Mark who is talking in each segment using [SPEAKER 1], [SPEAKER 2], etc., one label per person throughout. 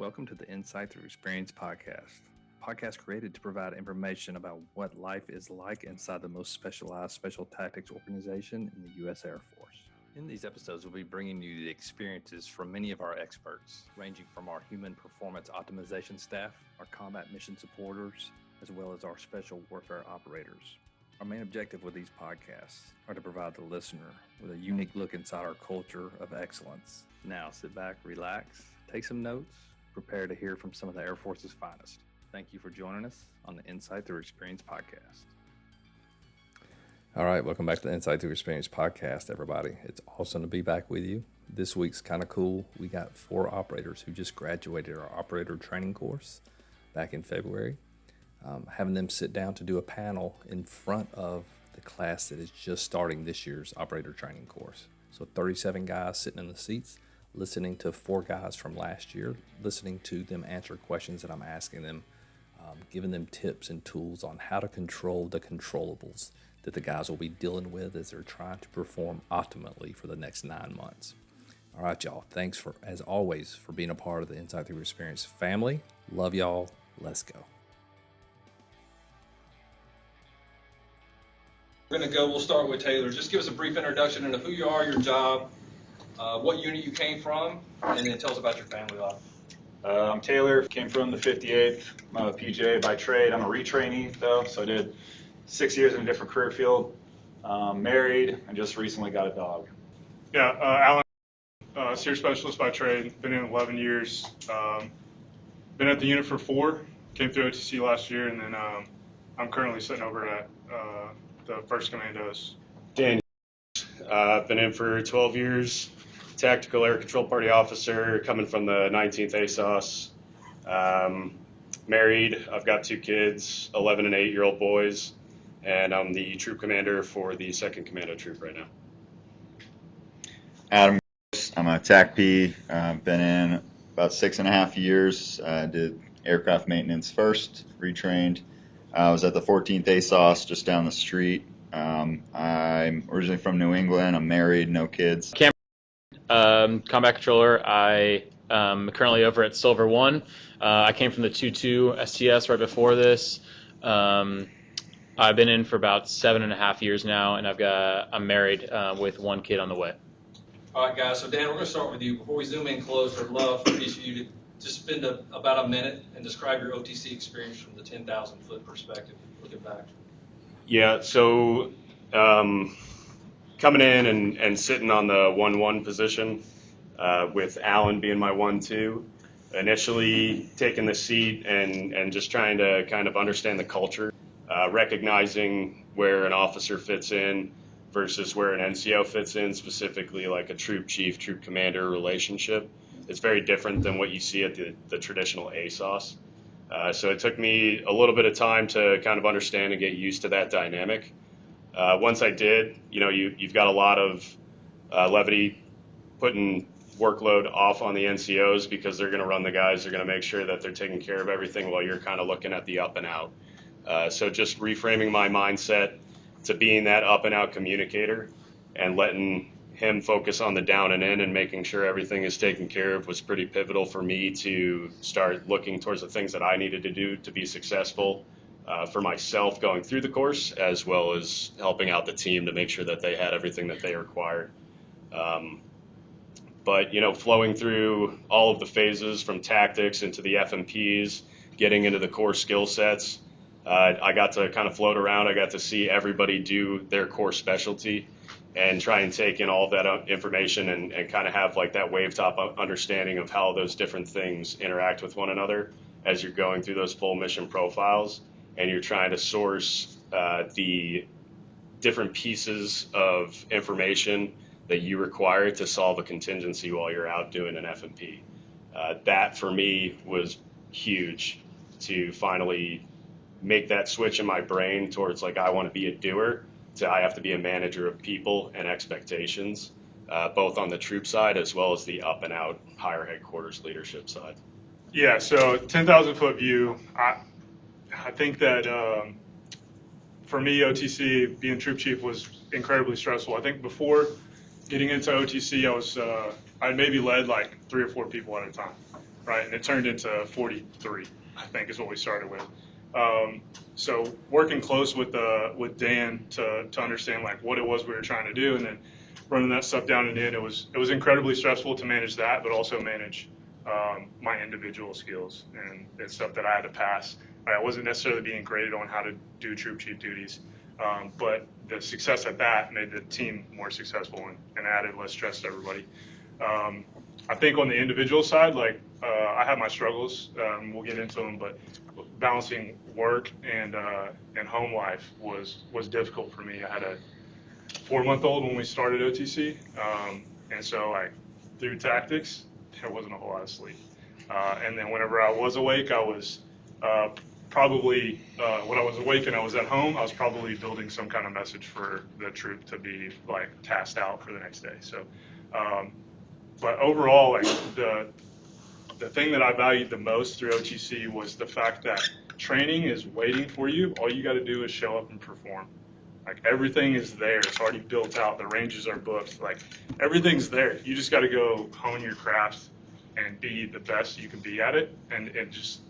[SPEAKER 1] Welcome to the Insight Through Experience podcast created to provide information about what life is like inside the most specialized special tactics organization in the U.S. Air Force. In these episodes, we'll be bringing you the experiences from many of our experts, ranging from our human performance optimization staff, our combat mission supporters, as well as our special warfare operators. Our main objective with these podcasts are to provide the listener with a unique look inside our culture of excellence. Now, sit back, relax, take some notes, prepare to hear from some of the Air Force's finest. Thank you for joining us on the Insight Through Experience podcast. All right, welcome back to the Insight Through Experience podcast, everybody. It's awesome to be back with you. This week's kind of cool. We got 4 operators who just graduated our operator training course back in February. Having them sit down to do a panel in front of the class that is just starting this year's operator training course. So 37 guys sitting in the seats, listening to 4 guys from last year, listening to them answer questions that I'm asking them, giving them tips and tools on how to control the controllables that the guys will be dealing with as they're trying to perform optimally for the next 9 months. All right, y'all. Thanks for, as always, for being a part of the Insight Through Experience family. Love y'all. Let's go.
[SPEAKER 2] We'll start with Taylor. Just give us a brief introduction into who you are, your job, what unit you came from, and then tell us about your family life.
[SPEAKER 3] I'm Taylor, came from the 58th. I'm a PJ by trade. I'm a retrainee though, so I did 6 years in a different career field. Married, and just recently got a dog.
[SPEAKER 4] Alan, SEER specialist by trade, been in 11 years. Been at the unit for 4, came through OTC last year, and then I'm currently sitting over at the 1st Commandos.
[SPEAKER 5] Dan, been in for 12 years, tactical air control party officer, coming from the 19th ASOS. Married, I've got 2 kids, 11 and 8-year-old boys, and I'm the troop commander for the 2nd Commando Troop right now.
[SPEAKER 6] Adam, I'm a TAC P, been in about 6.5 years, did aircraft maintenance first, retrained. I was at the 14th ASOS just down the street. I'm originally from New England. I'm married, no kids.
[SPEAKER 7] Combat controller. I am currently over at Silver 1. I came from the 2-2 STS right before this. I've been in for about 7.5 years now, and I'm married with 1 kid on the way.
[SPEAKER 2] All right, guys. So Dan, we're going to start with you. Before we zoom in closer, I'd love for each of you to just spend about a minute and describe your OTC experience from the 10,000-foot perspective, looking back.
[SPEAKER 5] Yeah, so coming in and sitting on the 1-1 position with Alan being my 1-2, initially taking the seat and just trying to kind of understand the culture, recognizing where an officer fits in versus where an NCO fits in, specifically like a troop chief, troop commander relationship. It's very different than what you see at the traditional ASOS. So it took me a little bit of time to kind of understand and get used to that dynamic. Once I did, you've got a lot of levity, putting workload off on the NCOs because they're going to run the guys. They're going to make sure that they're taking care of everything while you're kind of looking at the up and out. So just reframing my mindset to being that up and out communicator and letting him focus on the down and in and making sure everything is taken care of was pretty pivotal for me to start looking towards the things that I needed to do to be successful for myself going through the course, as well as helping out the team to make sure that they had everything that they required. But flowing through all of the phases from tactics into the FMPs, getting into the core skill sets, I got to kind of float around. I got to see everybody do their core specialty and try and take in all of that information and kind of have like that wave top understanding of how those different things interact with one another as you're going through those full mission profiles and you're trying to source the different pieces of information that you require to solve a contingency while you're out doing an FMP. That for me was huge to finally make that switch in my brain towards like I want to be a doer to I have to be a manager of people and expectations, both on the troop side as well as the up and out higher headquarters leadership side.
[SPEAKER 4] Yeah, so 10,000-foot view, I think that for me, OTC, being troop chief was incredibly stressful. I think before getting into OTC, I maybe led like 3 or 4 people at a time. right? And it turned into 43, I think, is what we started with. So working close with Dan to understand like what it was we were trying to do, and then running that stuff down and in, it was incredibly stressful to manage that, but also manage my individual skills and stuff that I had to pass. I wasn't necessarily being graded on how to do troop chief duties, but the success at that made the team more successful and added less stress to everybody. I think on the individual side, like I had my struggles. We'll get into them, but balancing work and home life was difficult for me. I had a 4-month-old when we started OTC, and so like through tactics, there wasn't a whole lot of sleep. And then whenever I was awake, I was probably when I was awake and I was at home, I was probably building some kind of message for the troop to be like tasked out for the next day. So, but overall, like the thing that I valued the most through OTC was the fact that training is waiting for you. All you got to do is show up and perform. Like everything is there. It's already built out. The ranges are booked. Like everything's there. You just got to go hone your craft and be the best you can be at it, and just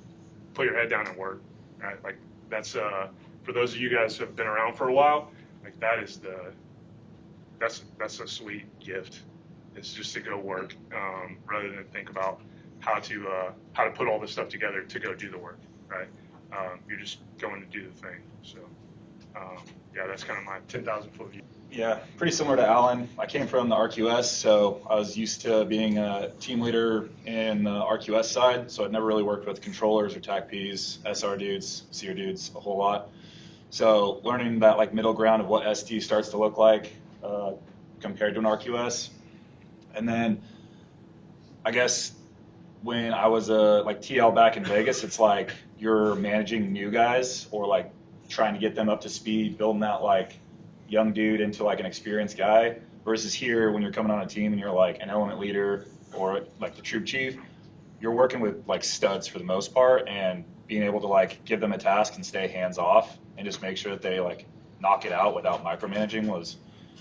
[SPEAKER 4] put your head down and work. Right? Like that's for those of you guys who have been around for a while. Like that's a sweet gift. It's just to go work rather than think about how to put all this stuff together to go do the work. Right? You're just going to do the thing. So. Yeah, that's kind of my 10,000-foot view.
[SPEAKER 3] Yeah, pretty similar to Alan. I came from the RQS, so I was used to being a team leader in the RQS side, so I'd never really worked with controllers or TAC-Ps, SR dudes, SEER dudes a whole lot. So learning that like middle ground of what ST starts to look like compared to an RQS. And then I guess when I was like TL back in Vegas, it's like you're managing new guys or like trying to get them up to speed, building that like young dude into like an experienced guy, versus here when you're coming on a team and you're like an element leader or like the troop chief, you're working with like studs for the most part, and being able to like give them a task and stay hands off and just make sure that they like knock it out without micromanaging was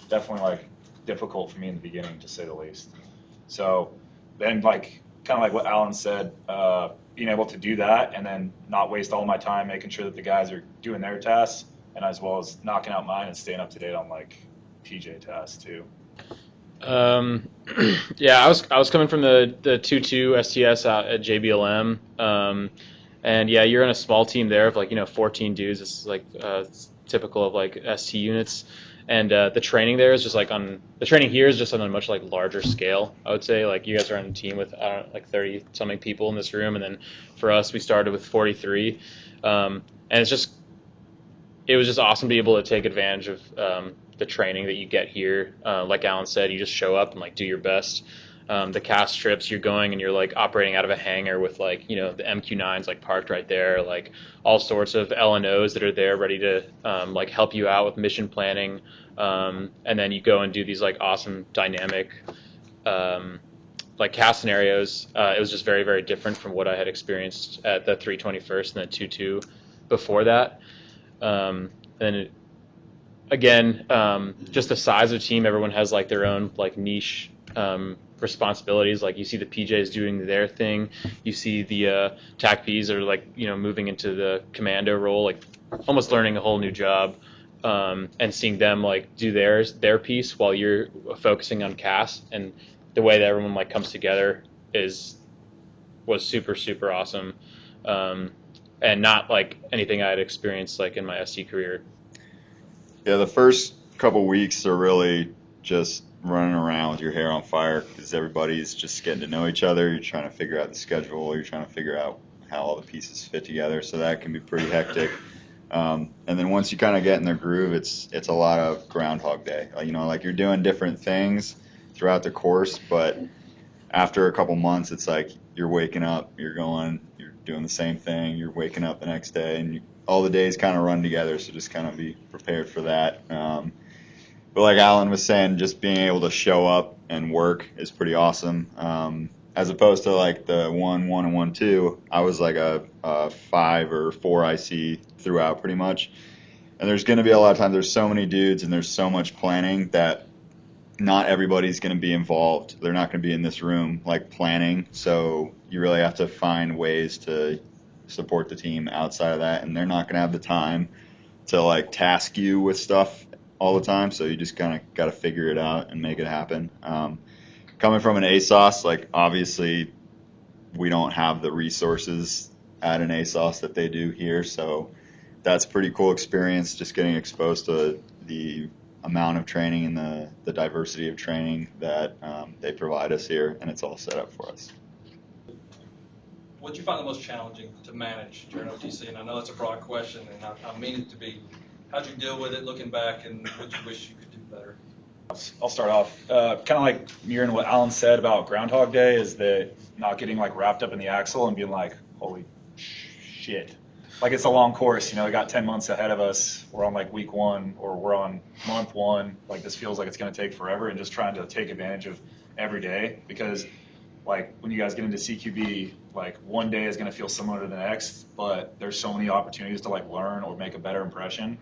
[SPEAKER 3] definitely like difficult for me in the beginning, to say the least. So then like kind of like what Alan said, being able to do that and then not waste all my time making sure that the guys are doing their tasks, and as well as knocking out mine and staying up to date on like PJ tasks too.
[SPEAKER 7] Yeah, I was coming from the 2-2 STS out at JBLM, and yeah, you're in a small team there of like 14 dudes. It's like typical of like ST units. And the training there is just like the training here is just on a much like larger scale. I would say like you guys are on a team with like 30 something people in this room, and then for us we started with 43, and it was just awesome to be able to take advantage of the training that you get here. Like Alan said, you just show up and like do your best. The cast trips, you're going and you're like operating out of a hangar with like the MQ-9s like parked right there, like all sorts of LNOs that are there ready to like help you out with mission planning, and then you go and do these like awesome dynamic like cast scenarios. It was just very, very different from what I had experienced at the 321st and the 2-2 before that. And again, just the size of the team, everyone has like their own like niche responsibilities. Like you see the PJs doing their thing, you see the TAC-Ps are like moving into the commando role, like almost learning a whole new job, and seeing them like do their piece while you're focusing on cast. And the way that everyone like comes together was super, super awesome, and not like anything I had experienced like in my SC career.
[SPEAKER 6] Yeah, the first couple weeks are really just running around with your hair on fire because everybody's just getting to know each other. You're trying to figure out the schedule. You're trying to figure out how all the pieces fit together. So that can be pretty hectic. And then once you kind of get in the groove, it's a lot of Groundhog Day. Like you're doing different things throughout the course, but after a couple months, it's like you're waking up, you're doing the same thing, you're waking up the next day, and all the days kind of run together, so just kind of be prepared for that. But like Alan was saying, just being able to show up and work is pretty awesome. As opposed to like the 1-1 and 1-2, I was like a 5 or 4 IC throughout pretty much. And there's going to be a lot of times there's so many dudes and there's so much planning that not everybody's going to be involved. They're not going to be in this room like planning. So you really have to find ways to support the team outside of that, and they're not going to have the time to like task you with stuff all the time. So you just kind of got to figure it out and make it happen. Coming from an ASOS, like obviously we don't have the resources at an ASOS that they do here. So that's a pretty cool experience, just getting exposed to the amount of training and the diversity of training that they provide us here, and it's all set up for us.
[SPEAKER 2] What do you find the most challenging to manage during OTC? And I know it's a broad question, and I mean it to be. How'd you deal with it looking back, and what you wish you could do better?
[SPEAKER 3] I'll start off kind of like mirroring what Alan said about Groundhog Day, is that not getting like wrapped up in the axle and being like, holy shit. Like it's a long course, we got 10 months ahead of us. We're on like week 1 or we're on month 1. Like this feels like it's going to take forever, and just trying to take advantage of every day, because like when you guys get into CQB, like one day is going to feel similar to the next, but there's so many opportunities to like learn or make a better impression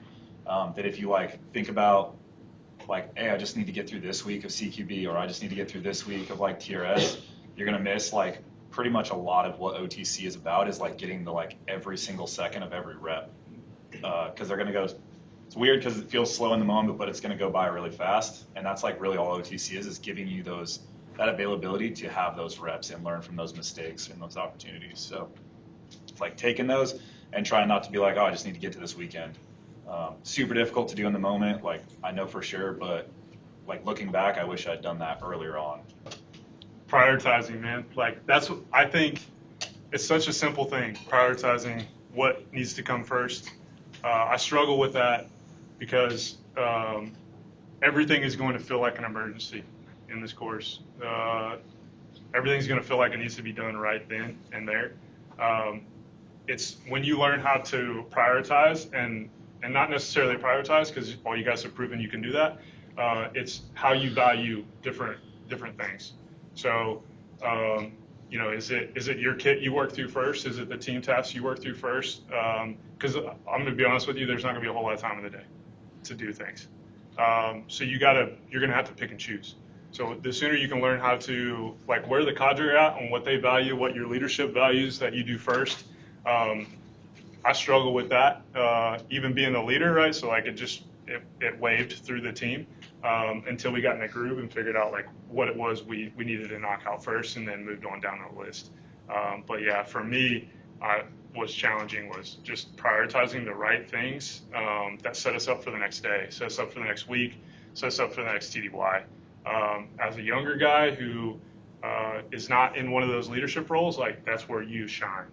[SPEAKER 3] that if you like think about like, hey, I just need to get through this week of CQB, or I just need to get through this week of like TRS, you're going to miss like pretty much a lot of what OTC is about, is like getting to like every single second of every rep. Because they're going to go, it's weird because it feels slow in the moment, but it's going to go by really fast. And that's like really all OTC is giving you that availability to have those reps and learn from those mistakes and those opportunities. So it's like taking those and trying not to be like, oh, I just need to get to this weekend. Super difficult to do in the moment, like I know for sure, but like looking back, I wish I'd done that earlier on.
[SPEAKER 4] Prioritizing, man. Like that's what I think. It's such a simple thing, prioritizing what needs to come first. I struggle with that because everything is going to feel like an emergency in this course. Everything's going to feel like it needs to be done right then and there. It's when you learn how to prioritize and not necessarily prioritize, because all you guys have proven you can do that. It's how you value different things. So, is it your kit you work through first? Is it the team tasks you work through first? Because I'm going to be honest with you, there's not going to be a whole lot of time in the day to do things. So you're going to have to pick and choose. So the sooner you can learn how to like where the cadre at and what they value, what your leadership values that you do first. I struggle with that, even being the leader, right? So like it waved through the team until we got in a groove and figured out like what it was we needed to knock out first, and then moved on down the list. But yeah, for me, was challenging was just prioritizing the right things that set us up for the next day, set us up for the next week, set us up for the next TDY. As a younger guy who is not in one of those leadership roles, like that's where you shine.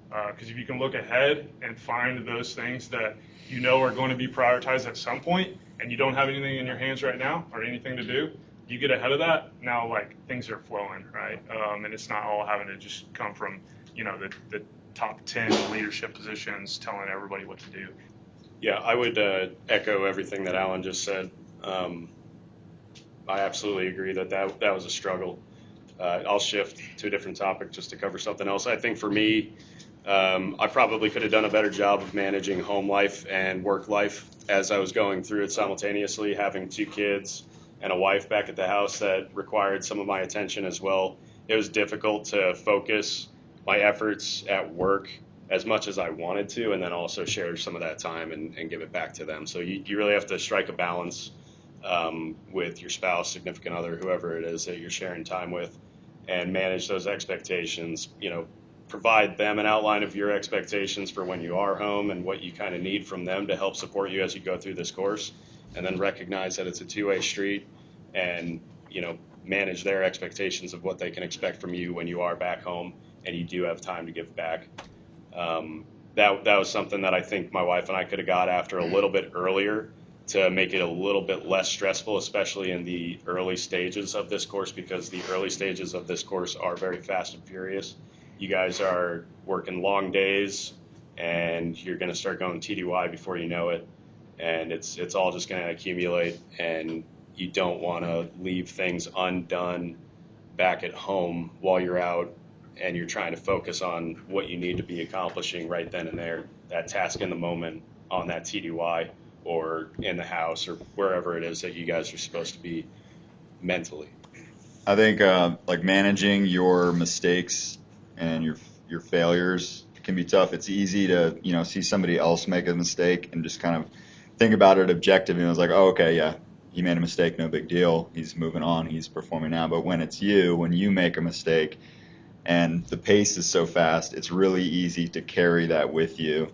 [SPEAKER 4] Because if you can look ahead and find those things that you know are going to be prioritized at some point, and you don't have anything in your hands right now or anything to do, you get ahead of that. Now, like things are flowing, right? And it's not all having to just come from, the top 10 leadership positions telling everybody what to do.
[SPEAKER 5] Yeah, I would echo everything that Alan just said. I absolutely agree that was a struggle. I'll shift to a different topic just to cover something else. I think for me, I probably could have done a better job of managing home life and work life as I was going through it simultaneously, having 2 kids and a wife back at the house that required some of my attention as well. It was difficult to focus my efforts at work as much as I wanted to, and then also share some of that time and give it back to them. So you really have to strike a balance with your spouse, significant other, whoever it is that you're sharing time with, and manage those expectations. Provide them an outline of your expectations for when you are home and what you kind of need from them to help support you as you go through this course, and then recognize that it's a two-way street, and manage their expectations of what they can expect from you when you are back home and you do have time to give back. That was something that I think my wife and I could have got after a little bit earlier to make it a little bit less stressful, especially in the early stages of this course, because the early stages of this course are very fast and furious. You guys are working long days, and you're going to start going TDY before you know it, and it's all just going to accumulate, and you don't want to leave things undone back at home while you're out and you're trying to focus on what you need to be accomplishing right then and there, that task in the moment on that TDY or in the house or wherever it is that you guys are supposed to be. mentally?
[SPEAKER 6] I think like managing your mistakes and your failures can be tough. It's easy to see somebody else make a mistake and just kind of think about it objectively. And it's like, oh, okay, yeah, he made a mistake, no big deal. He's moving on. He's performing now. But when it's you, when you make a mistake, and the pace is so fast, it's really easy to carry that with you.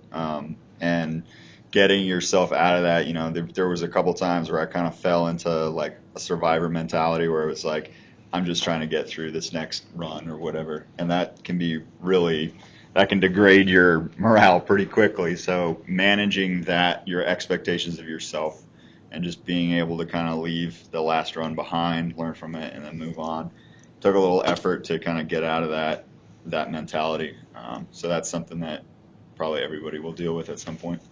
[SPEAKER 6] And getting yourself out of that, there was a couple times where I kind of fell into like a survivor mentality where it was like, I'm just trying to get through this next run or whatever. And that can degrade your morale pretty quickly. So managing that, your expectations of yourself, and just being able to kind of leave the last run behind, learn from it, and then move on. Took a little effort to kind of get out of that mentality. So that's something that probably everybody will deal with at some point.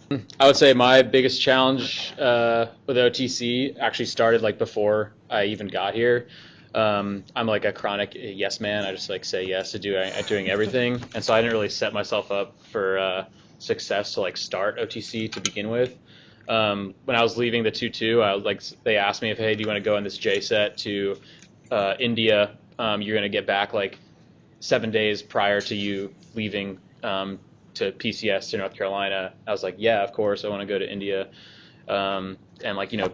[SPEAKER 7] I would say my biggest challenge with OTC actually started like before I even got here. I'm like a chronic yes man. I just like say yes to doing everything, and so I didn't really set myself up for success to like start OTC to begin with. When I was leaving the 2-2, they asked me if, hey, do you want to go on this J set to India? You're going to get back like 7 days prior to you leaving to PCS to North Carolina. I was like, yeah, of course, I want to go to India and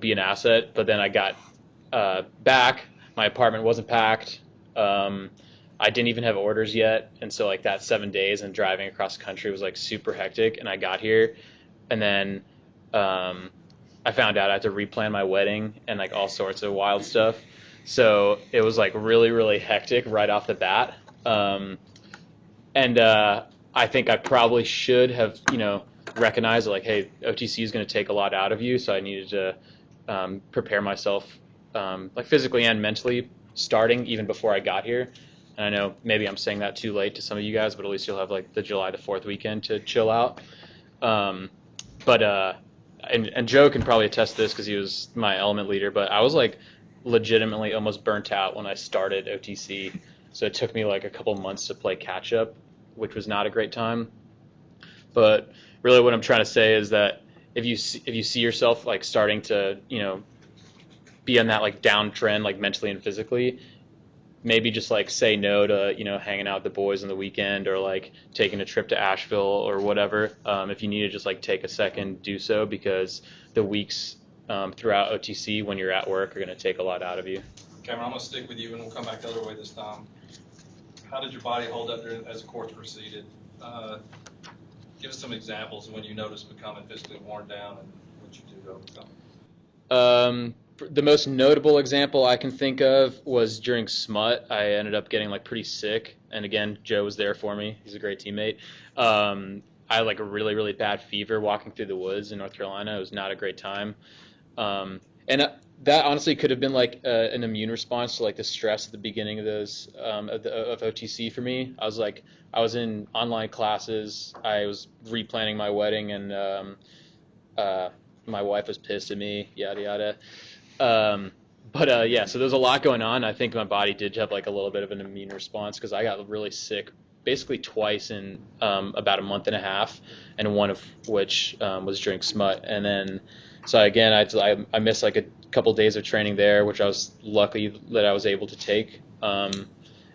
[SPEAKER 7] be an asset. But then I got back. My apartment wasn't packed. I didn't even have orders yet. And so like that 7 days and driving across the country was like super hectic. And I got here and then I found out I had to replan my wedding and like all sorts of wild stuff. So it was like really, really hectic right off the bat. I think I probably should have, recognized like, hey, OTC is going to take a lot out of you. So I needed to prepare myself like physically and mentally starting even before I got here. And I know maybe I'm saying that too late to some of you guys, but at least you'll have like the July the 4th weekend to chill out. And Joe can probably attest to this because he was my element leader, but I was like legitimately almost burnt out when I started OTC. So it took me like a couple months to play catch up, which was not a great time. But really what I'm trying to say is that if you see yourself like starting to, be on that like downtrend, like mentally and physically, maybe just like say no to, hanging out with the boys on the weekend or like taking a trip to Asheville or whatever. If you need to just like take a second, do so, because the weeks throughout OTC when you're at work are going to take a lot out of you.
[SPEAKER 2] Cameron, I'm going to stick with you and we'll come back the other way this time. How did your body hold up there as the course proceeded? Give us some examples of when you noticed becoming physically worn down and what you do to overcome.
[SPEAKER 7] The most notable example I can think of was during Smut. I ended up getting like pretty sick, and again, Joe was there for me. He's a great teammate. I had like a really, really bad fever walking through the woods in North Carolina. It was not a great time, and that honestly could have been like an immune response to like the stress at the beginning of those of OTC for me. I was in online classes. I was replanning my wedding, and my wife was pissed at me. Yada yada. So there's a lot going on. I think my body did have like a little bit of an immune response because I got really sick basically twice in about a month and a half, and one of which was during Smut. And then, so again, I missed like a couple days of training there, which I was lucky that I was able to take. And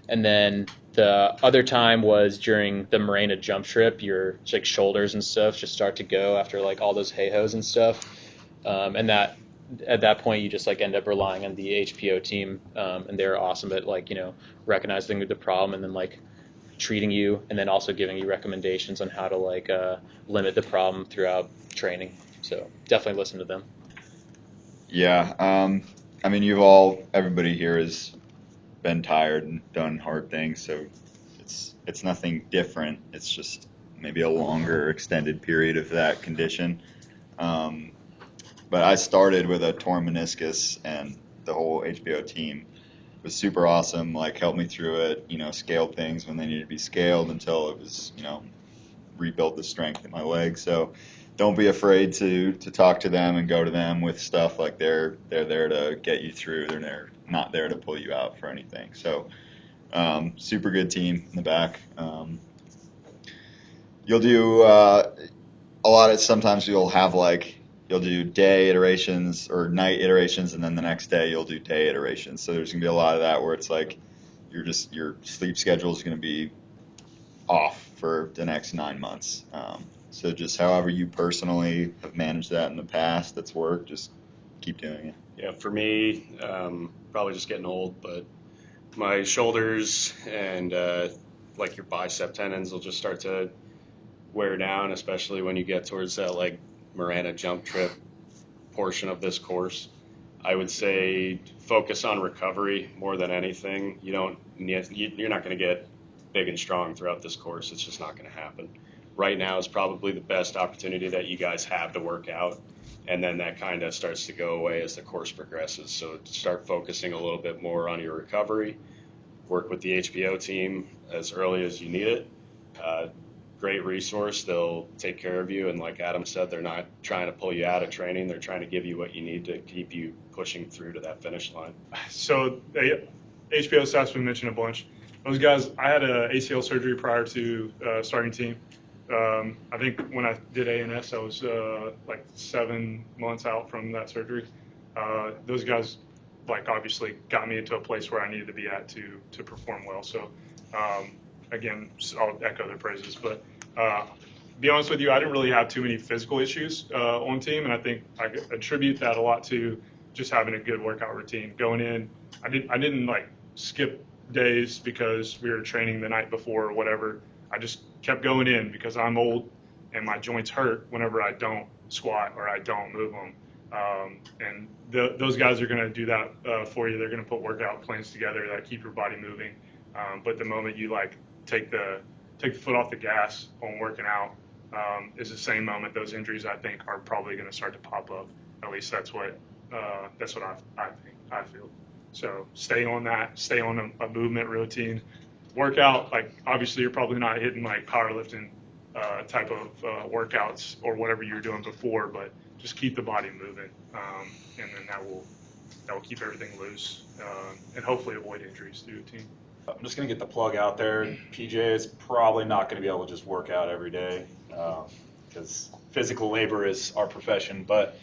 [SPEAKER 7] then the other time was during the Morena jump trip. Your like shoulders and stuff just start to go after like all those hey-hos and stuff. And that at that point you just like end up relying on the HPO team, and they're awesome at like recognizing the problem and then like treating you, and then also giving you recommendations on how to like limit the problem throughout training. So definitely listen to them.
[SPEAKER 6] Yeah, I mean, everybody here has been tired and done hard things, so it's nothing different. It's just maybe a longer extended period of that condition. But I started with a torn meniscus, and the whole HBO team was super awesome, like helped me through it, scaled things when they needed to be scaled until it was, rebuilt the strength in my leg. So don't be afraid to talk to them and go to them with stuff. Like they're there to get you through. They're not there to pull you out for anything. So super good team in the back. You'll do a lot of, sometimes you'll have like, you'll do day iterations or night iterations, and then the next day you'll do day iterations. So there's gonna be a lot of that where it's like your sleep schedule is gonna be off for the next 9 months. So just however you personally have managed that in the past, that's worked. Just keep doing it.
[SPEAKER 5] Yeah, for me, probably just getting old, but my shoulders and like your bicep tendons will just start to wear down, especially when you get towards that like Marana jump trip portion of this course. I would say focus on recovery more than anything. You're not going to get big and strong throughout this course. It's just not going to happen. Right now is probably the best opportunity that you guys have to work out, and then that kind of starts to go away as the course progresses. So start focusing a little bit more on your recovery. Work with the HPO team as early as you need it. Great resource. They'll take care of you, and like Adam said, they're not trying to pull you out of training. They're trying to give you what you need to keep you pushing through to that finish line.
[SPEAKER 4] So HBO staff's been mentioned a bunch. Those guys, I had a ACL surgery prior to starting team. I think when I did ANS, I was like 7 months out from that surgery. Those guys, like, obviously got me into a place where I needed to be at to perform well. So, again, I'll echo their praises. But be honest with you, I didn't really have too many physical issues on team, and I think I attribute that a lot to just having a good workout routine. Going in, I didn't like skip days because we were training the night before or whatever. I just kept going in because I'm old and my joints hurt whenever I don't squat or I don't move them. And those guys are going to do that for you. They're going to put workout plans together that keep your body moving. But the moment you like take the foot off the gas on working out is the same moment those injuries I think are probably going to start to pop up. At least that's what I think. I feel. So stay on that. Stay on a movement routine. Workout, like obviously you're probably not hitting like powerlifting type of workouts or whatever you were doing before, but just keep the body moving, and then that will keep everything loose and hopefully avoid injuries to your team.
[SPEAKER 3] I'm just going to get the plug out there. PJ is probably not going to be able to just work out every day because physical labor is our profession. But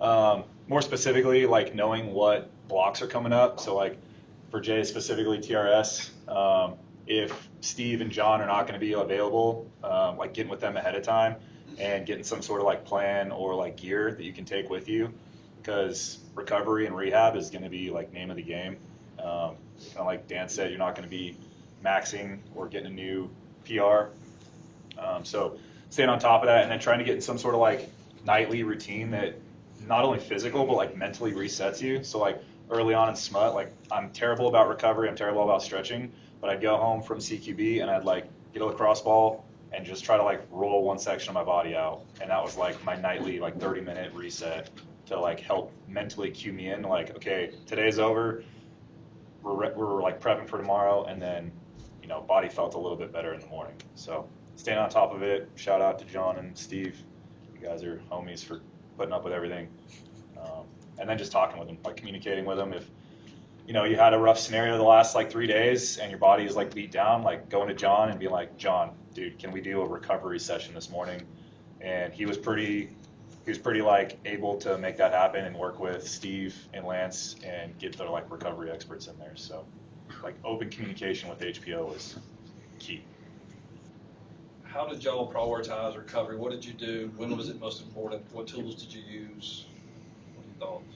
[SPEAKER 3] more specifically, like knowing what blocks are coming up. So like for Jay specifically TRS, if Steve and John are not going to be available, like getting with them ahead of time and getting some sort of like plan or like gear that you can take with you, because recovery and rehab is going to be like name of the game. Kind of like Dan said, you're not going to be maxing or getting a new PR. So staying on top of that and then trying to get in some sort of like nightly routine that not only physical but like mentally resets you. So like early on in SMUT, like I'm terrible about recovery, I'm terrible about stretching, but I'd go home from CQB and I'd like get a lacrosse ball and just try to like roll one section of my body out. And that was like my nightly like 30-minute reset to like help mentally cue me in like, okay, today's over. We're like prepping for tomorrow, and then, you know, body felt a little bit better in the morning. So staying on top of it. Shout out to John and Steve. You guys are homies for putting up with everything. And then just talking with them, like communicating with them. If, you know, you had a rough scenario the last like 3 days and your body is like beat down, like going to John and be like, John, dude, can we do a recovery session this morning? And he was pretty like able to make that happen and work with Steve and Lance and get their like recovery experts in there. So like open communication with HPO was key.
[SPEAKER 2] How did y'all prioritize recovery? What did you do? When was it most important? What tools did you use? What are your thoughts?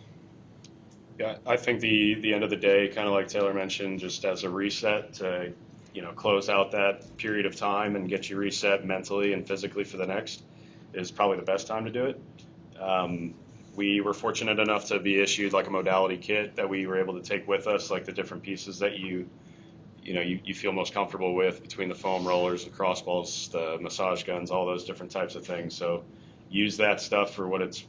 [SPEAKER 5] Yeah, I think the end of the day, kind of like Taylor mentioned, just as a reset to, you know, close out that period of time and get you reset mentally and physically for the next is probably the best time to do it. We were fortunate enough to be issued like a modality kit that we were able to take with us, like the different pieces that you feel most comfortable with between the foam rollers, the crossballs, the massage guns, all those different types of things. So use that stuff for what it's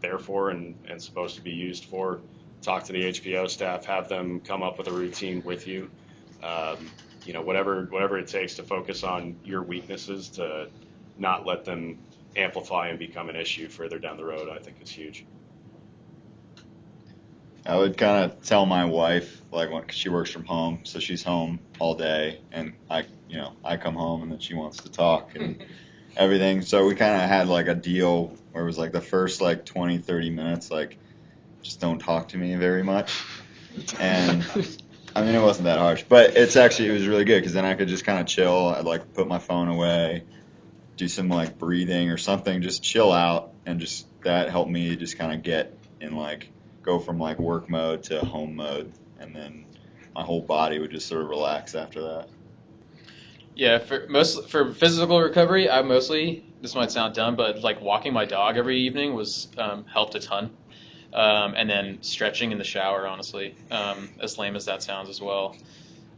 [SPEAKER 5] there for and supposed to be used for. Talk to the HPO staff, have them come up with a routine with you. You know, whatever it takes to focus on your weaknesses to not let them amplify and become an issue further down the road, I think is huge.
[SPEAKER 6] I would kind of tell my wife, like, cause she works from home, so she's home all day, and I come home and then she wants to talk, and everything. So we kind of had like a deal where it was like the first like 20, 30 minutes, like just don't talk to me very much. And I mean, it wasn't that harsh, but it was really good because then I could just kind of chill. I'd like put my phone away, do some like breathing or something, just chill out, and just that helped me just kind of get in like go from like work mode to home mode, and then my whole body would just sort of relax after that.
[SPEAKER 7] Yeah, for physical recovery, I mostly, this might sound dumb, but like walking my dog every evening was helped a ton. And then stretching in the shower, honestly, as lame as that sounds as well.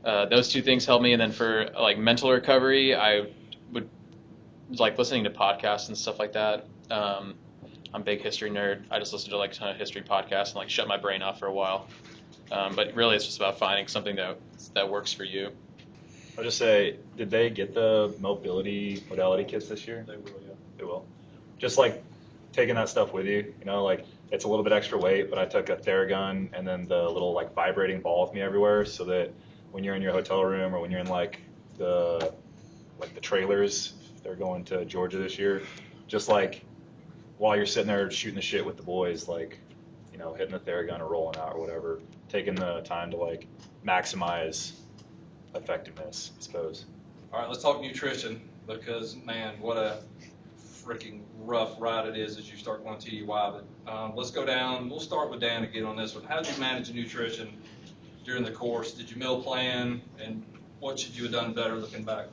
[SPEAKER 7] Those two things helped me. And then for like mental recovery, I would like listening to podcasts and stuff like that. I'm a big history nerd. I just listen to like a ton of history podcasts and like shut my brain off for a while. But really, it's just about finding something that works for you.
[SPEAKER 3] I'll just say, did they get the mobility modality kits this year?
[SPEAKER 2] They will, yeah.
[SPEAKER 3] They will. Just like taking that stuff with you, like it's a little bit extra weight, but I took a Theragun and then the little like vibrating ball with me everywhere, so that when you're in your hotel room or when you're in like the trailers, if they're going to Georgia this year, just like while you're sitting there shooting the shit with the boys, like hitting the Theragun or rolling out or whatever, taking the time to like maximize effectiveness, I suppose.
[SPEAKER 2] All right, let's talk nutrition, because man, what a freaking rough ride it is as you start going TDY. But let's go down. We'll start with Dan again on this one. How did you manage the nutrition during the course? Did you meal plan, and what should you have done better looking back?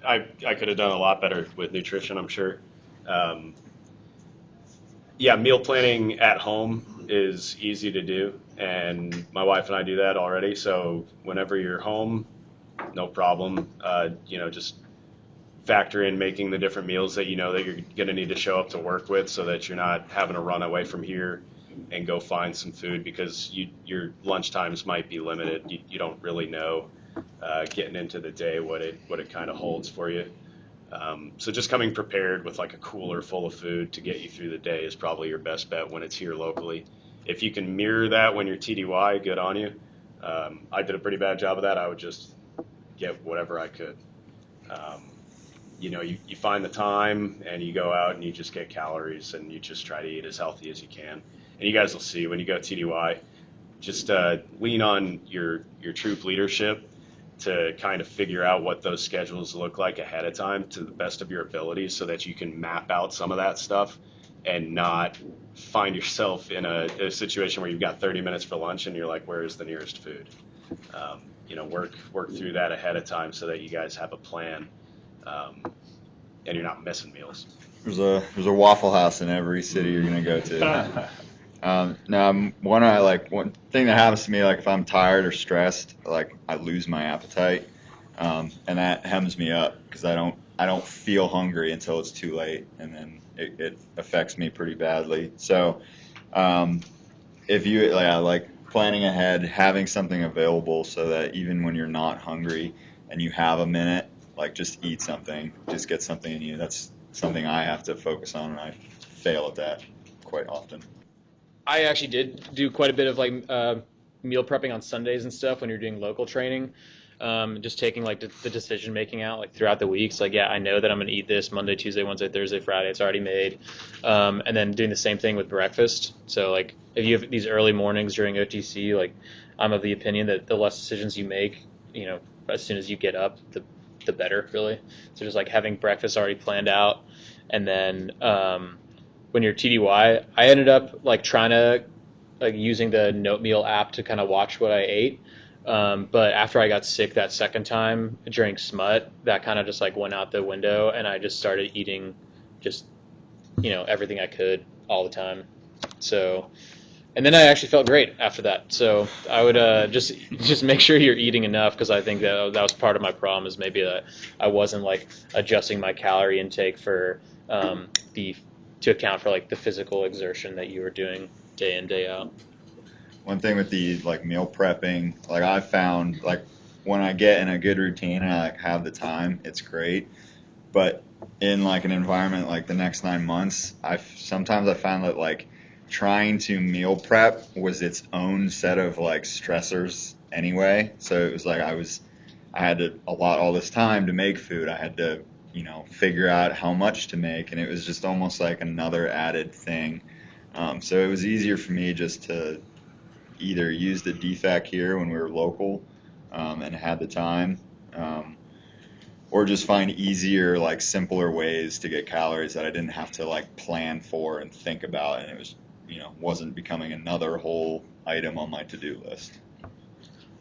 [SPEAKER 5] I could have done a lot better with nutrition, I'm sure. Yeah, meal planning at home is easy to do, and my wife and I do that already. So whenever you're home, no problem. Just factor in making the different meals that that you're going to need to show up to work with, so that you're not having to run away from here and go find some food, because your lunch times might be limited. You don't really know getting into the day what it kind of holds for you. So just coming prepared with like a cooler full of food to get you through the day is probably your best bet when it's here locally. If you can mirror that when you're TDY, good on you. I did a pretty bad job of that. I would just get whatever I could. You find the time and you go out and you just get calories and you just try to eat as healthy as you can. And you guys will see when you go TDY, just lean on your troop leadership to kind of figure out what those schedules look like ahead of time to the best of your ability, so that you can map out some of that stuff and not find yourself in a situation where you've got 30 minutes for lunch and you're like, where is the nearest food? Work through that ahead of time so that you guys have a plan, and you're not missing meals.
[SPEAKER 6] There's a Waffle House in every city you're gonna go to. One thing that happens to me, like if I'm tired or stressed, like I lose my appetite, and that hems me up because I don't feel hungry until it's too late, and then it affects me pretty badly. So, if you like planning ahead, having something available so that even when you're not hungry and you have a minute, like just eat something, just get something in you. That's something I have to focus on, and I fail at that quite often.
[SPEAKER 7] I actually did do quite a bit of like meal prepping on Sundays and stuff when you're doing local training. Just taking like the decision making out like throughout the weeks. Like, yeah, I know that I'm gonna eat this Monday, Tuesday, Wednesday, Thursday, Friday. It's already made. And then doing the same thing with breakfast. So like if you have these early mornings during OTC, like I'm of the opinion that the less decisions you make, as soon as you get up, the better, really. So just like having breakfast already planned out, and then when you're TDY, I ended up like trying to like using the Notemeal app to kind of watch what I ate. But after I got sick that second time during smut, that kind of just like went out the window, and I just started eating just, everything I could all the time. So, and then I actually felt great after that. So I would just make sure you're eating enough, because I think that was part of my problem, is maybe that I wasn't like adjusting my calorie intake for to account for like the physical exertion that you were doing day in, day out.
[SPEAKER 6] One thing with the like meal prepping, like I found like when I get in a good routine and I like have the time, it's great. But in like an environment like the next 9 months, sometimes I found that like trying to meal prep was its own set of like stressors anyway. So it was like I had to allot all this time to make food. I had to figure out how much to make, and it was just almost like another added thing. So it was easier for me just to either use the DFAC here when we were local and had the time, or just find easier, like simpler ways to get calories that I didn't have to like plan for and think about, and it was, wasn't becoming another whole item on my to-do list.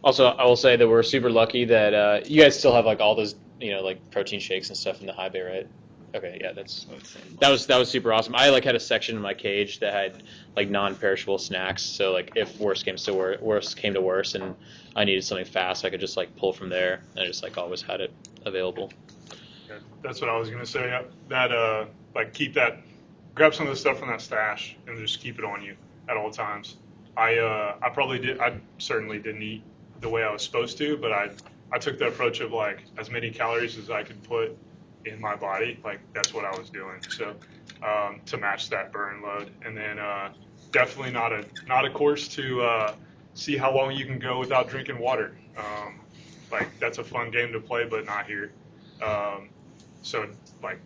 [SPEAKER 7] Also, I will say that we're super lucky that you guys still have like all those, like protein shakes and stuff in the high bay, right? Okay, yeah, that was super awesome. I like had a section in my cage that had like non-perishable snacks, so like if worst came to worse, and I needed something fast, I could just like pull from there, and I just like always had it available.
[SPEAKER 4] Yeah, that's what I was gonna say. That keep that, grab some of the stuff from that stash and just keep it on you at all times. I certainly didn't eat the way I was supposed to, but I took the approach of like as many calories as I could put in my body, like that's what I was doing. So to match that burn load, and then definitely not a course to see how long you can go without drinking water. Like that's a fun game to play, but not here. So like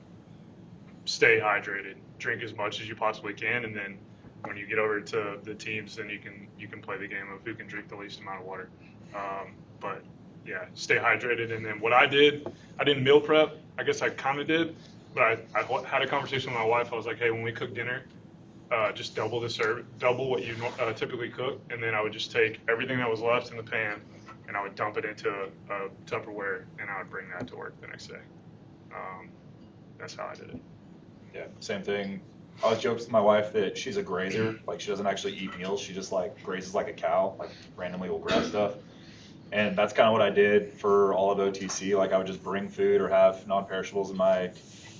[SPEAKER 4] stay hydrated, drink as much as you possibly can, and then when you get over to the teams, then you can play the game of who can drink the least amount of water. But yeah, stay hydrated. And then what I didn't meal prep. I guess I kind of did, but I had a conversation with my wife. I was like, hey, when we cook dinner, just double what you typically cook, and then I would just take everything that was left in the pan, and I would dump it into a Tupperware, and I would bring that to work the next day. That's how I did it.
[SPEAKER 3] Yeah, same thing. I was joking with my wife that she's a grazer. Like, she doesn't actually eat meals. She just, like, grazes like a cow, like, randomly will grab stuff. And that's kind of what I did for all of OTC. Like, I would just bring food or have non-perishables in my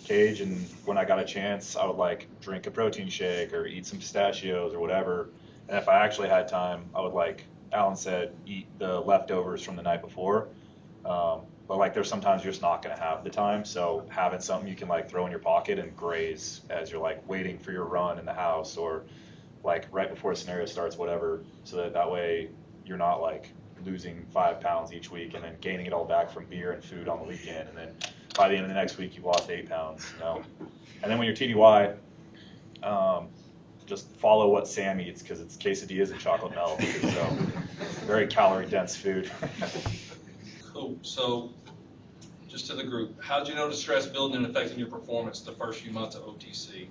[SPEAKER 3] cage, and when I got a chance, I would, like, drink a protein shake or eat some pistachios or whatever. And if I actually had time, I would, like Alan said, eat the leftovers from the night before. But like there's sometimes you're just not going to have the time, so having something you can like throw in your pocket and graze as you're like waiting for your run in the house, or like right before a scenario starts, whatever, so that way you're not like losing 5 pounds each week and then gaining it all back from beer and food on the weekend, and then by the end of the next week you've lost 8 pounds, And then when you're TDY, just follow what Sam eats, because it's quesadillas and chocolate milk, so very calorie dense food.
[SPEAKER 2] Cool. So, just to the group, how did you notice stress building and affecting your performance the first few months of OTC?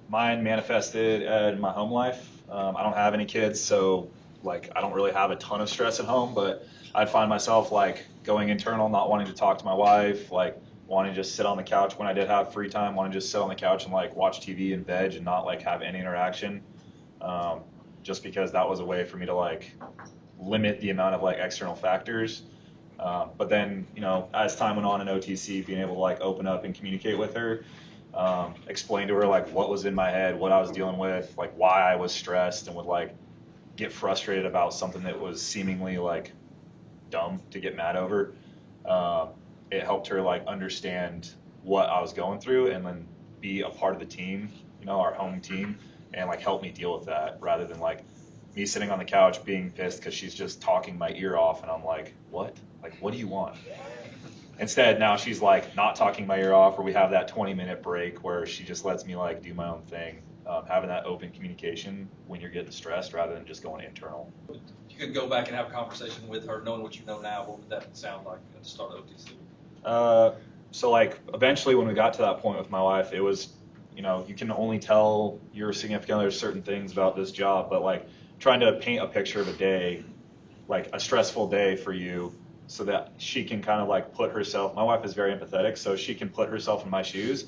[SPEAKER 3] Mine manifested in my home life. I don't have any kids, so like I don't really have a ton of stress at home, but I'd find myself like going internal, not wanting to talk to my wife, like wanting to just sit on the couch when I did have free time, wanting to just sit on the couch and like watch TV and veg and not like have any interaction, just because that was a way for me to like limit the amount of like external factors. But then, as time went on in OTC, being able to like open up and communicate with her, explain to her like what was in my head, what I was dealing with, like why I was stressed, and would like get frustrated about something that was seemingly like dumb to get mad over. It helped her like understand what I was going through, and then be a part of the team, our home team, and like help me deal with that, rather than like me sitting on the couch being pissed because she's just talking my ear off, and I'm like, what? Like, what do you want? Instead, now she's like not talking my ear off, or we have that 20-minute break where she just lets me like do my own thing. Having that open communication when you're getting stressed, rather than just going internal.
[SPEAKER 2] If you could go back and have a conversation with her, knowing what you know now, what would that sound like at the start of OTC?
[SPEAKER 3] So like eventually when we got to that point with my wife, it was, you can only tell your significant other certain things about this job, but like trying to paint a picture of a day, like a stressful day for you, so that she can kind of like put herself, my wife is very empathetic, so she can put herself in my shoes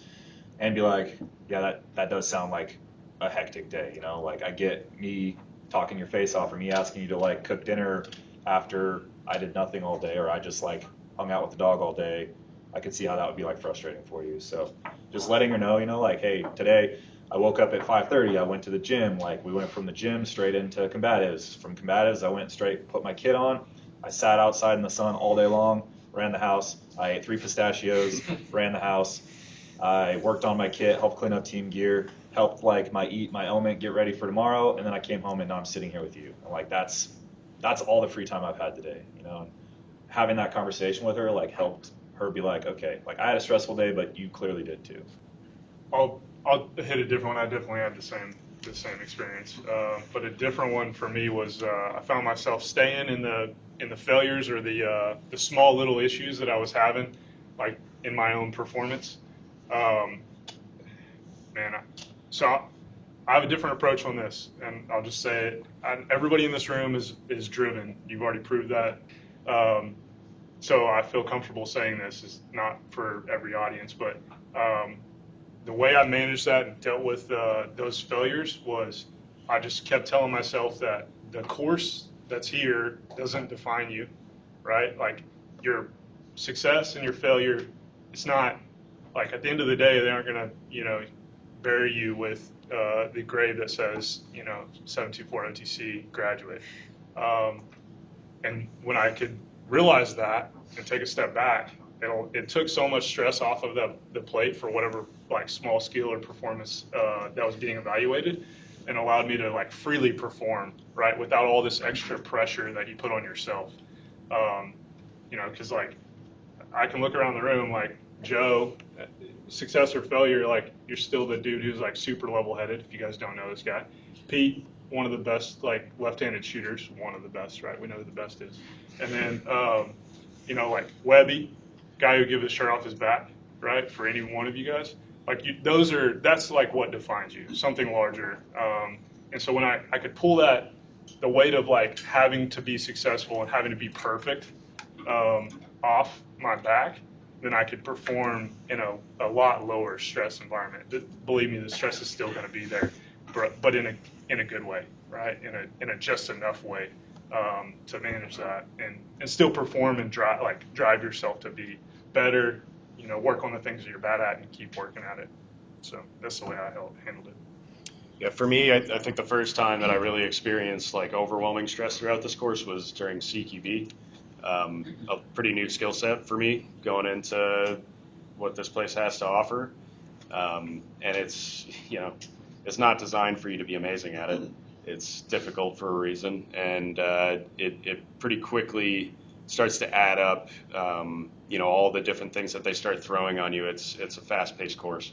[SPEAKER 3] and be like, yeah, that does sound like a hectic day, like I get me talking your face off, or me asking you to like cook dinner after I did nothing all day, or I just like hung out with the dog all day. I could see how that would be like frustrating for you. So just letting her know, like, hey, today I woke up at 5:30, I went to the gym, like we went from the gym straight into combatives. From combatives, I went straight, put my kid on, I sat outside in the sun all day long, ran the house, I ate 3 pistachios, ran the house, I worked on my kit, helped clean up team gear, helped like my element, get ready for tomorrow, and then I came home and now I'm sitting here with you. And like that's all the free time I've had today, and having that conversation with her like helped her be like, okay, like I had a stressful day, but you clearly did too?
[SPEAKER 4] I'll hit a different one. I definitely had the same experience, but a different one for me was I found myself staying in the failures or the small little issues that I was having, like in my own performance. Man, so I have a different approach on this, and I'll just say it. Everybody in this room is driven. You've already proved that. So I feel comfortable saying this. Is not for every audience, but the way I managed that and dealt with those failures was I just kept telling myself that the course that's here doesn't define you, right? Like your success and your failure, it's not like at the end of the day, they aren't going to, bury you with the grade that says, 724 OTC graduate. And when I could realize that and take a step back, it took so much stress off of the plate for whatever like small skill or performance that was being evaluated, and allowed me to like freely perform, right, without all this extra pressure that you put on yourself. Because like I can look around the room like Joe, success or failure, like you're still the dude who's like super level-headed. If you guys don't know this guy, Pete, one of the best like left-handed shooters, one of the best, right? We know who the best is. And then like Webby, guy who gives his shirt off his back, right? For any one of you guys, like that's like what defines you, something larger. And so when I could pull the weight of like having to be successful and having to be perfect off my back, then I could perform in a lot lower stress environment. Believe me, the stress is still going to be there, but in a good way, right? In a just enough way to manage that and still perform and drive yourself to be better. Work on the things that you're bad at and keep working at it. So that's the way I handled it.
[SPEAKER 5] Yeah, for me, I think the first time that I really experienced like overwhelming stress throughout this course was during CQB. A pretty new skill set for me going into what this place has to offer. And it's not designed for you to be amazing at it. It's difficult for a reason, and it pretty quickly starts to add up. All the different things that they start throwing on you. It's a fast-paced course.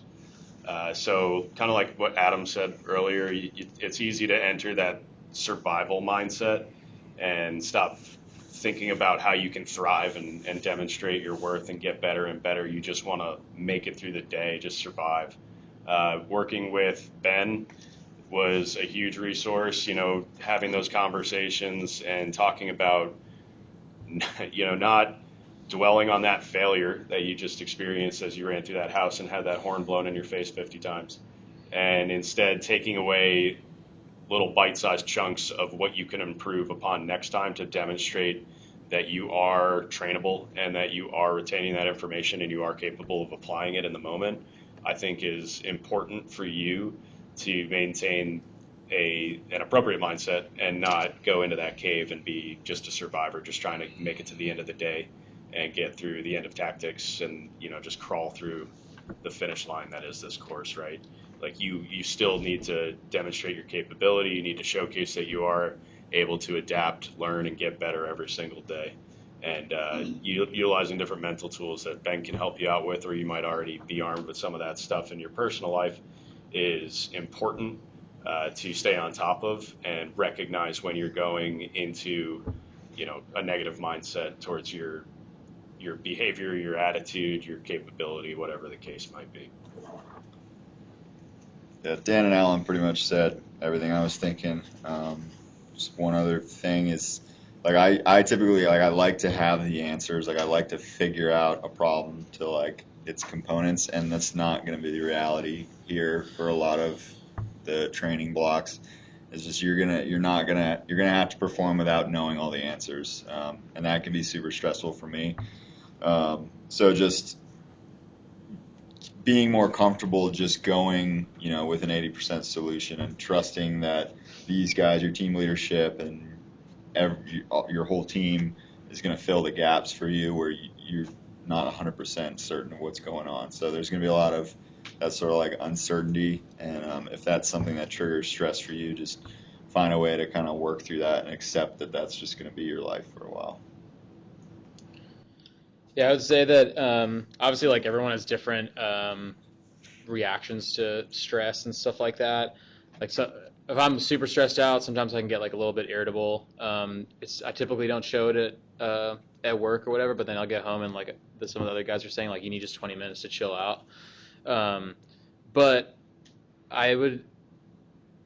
[SPEAKER 5] So kind of like what Adam said earlier, it's easy to enter that survival mindset and stop thinking about how you can thrive and demonstrate your worth and get better and better. You just want to make it through the day, just survive. Working with Ben was a huge resource, having those conversations and talking about, not dwelling on that failure that you just experienced as you ran through that house and had that horn blown in your face 50 times. And instead taking away little bite-sized chunks of what you can improve upon next time to demonstrate that you are trainable and that you are retaining that information and you are capable of applying it in the moment, I think is important for you to maintain an appropriate mindset and not go into that cave and be just a survivor, just trying to make it to the end of the day and get through the end of tactics and, just crawl through the finish line that is this course, right? Like you still need to demonstrate your capability. You need to showcase that you are able to adapt, learn, and get better every single day. And utilizing different mental tools that Ben can help you out with, or you might already be armed with some of that stuff in your personal life, is important to stay on top of and recognize when you're going into, a negative mindset towards your behavior, your attitude, your capability, whatever the case might be.
[SPEAKER 6] Yeah, Dan and Alan pretty much said everything I was thinking. Just one other thing is, like, I typically, like, I like to have the answers. Like, I like to figure out a problem to, like, its components, and that's not going to be the reality here for a lot of the training blocks. It's just you're gonna have to perform without knowing all the answers, and that can be super stressful for me. So just being more comfortable just going, with an 80% solution and trusting that these guys, your team leadership and your whole team is going to fill the gaps for you where you're not 100% certain of what's going on. So there's going to be a lot of that sort of like uncertainty. And if that's something that triggers stress for you, just find a way to kind of work through that and accept that that's just going to be your life for a while.
[SPEAKER 7] Yeah, I would say that obviously like everyone has different reactions to stress and stuff like that. Like so, if I'm super stressed out, sometimes I can get like a little bit irritable. I typically don't show it at work or whatever, but then I'll get home and like some of the other guys are saying like you need just 20 minutes to chill out. Um, but I would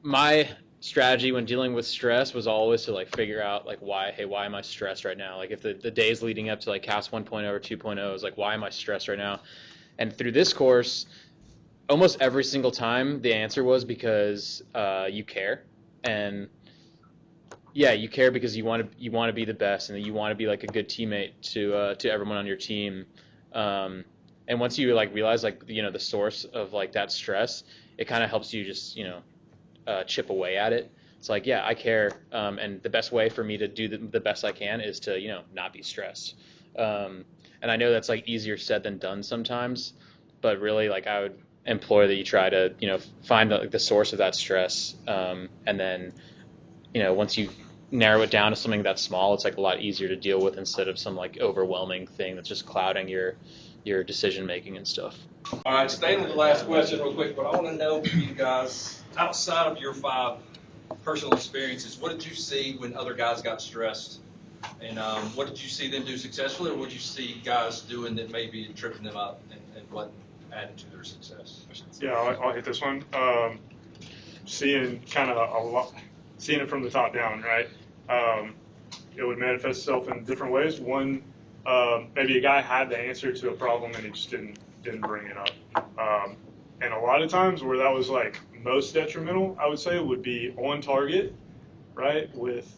[SPEAKER 7] my strategy when dealing with stress was always to like figure out like why am I stressed right now? Like if the days leading up to like CAS 1.0 or 2.0 is like why am I stressed right now? And through this course, almost every single time the answer was because you care. And yeah, you care because you want to be the best and you want to be like a good teammate to everyone on your team. Um, and once you like realize like the source of like that stress, it kind of helps you just chip away at it. It's like, yeah, I care, and the best way for me to do the best I can is to not be stressed. And I know that's like easier said than done sometimes, but really like I would implore that you try to find the source of that stress, and then once you narrow it down to something that's small, it's like a lot easier to deal with instead of some like overwhelming thing that's just clouding your decision making and stuff.
[SPEAKER 2] All right, staying with the last question real quick, but I want to know from you guys, outside of your 5 personal experiences, what did you see when other guys got stressed? And what did you see them do successfully, or what did you see guys doing that maybe tripping them up and what added to their success?
[SPEAKER 4] Yeah, I'll hit this one. Seeing seeing it from the top down, right? It would manifest itself in different ways. One, maybe a guy had the answer to a problem and he just didn't bring it up. And a lot of times where that was like most detrimental, I would say, would be on target, right, with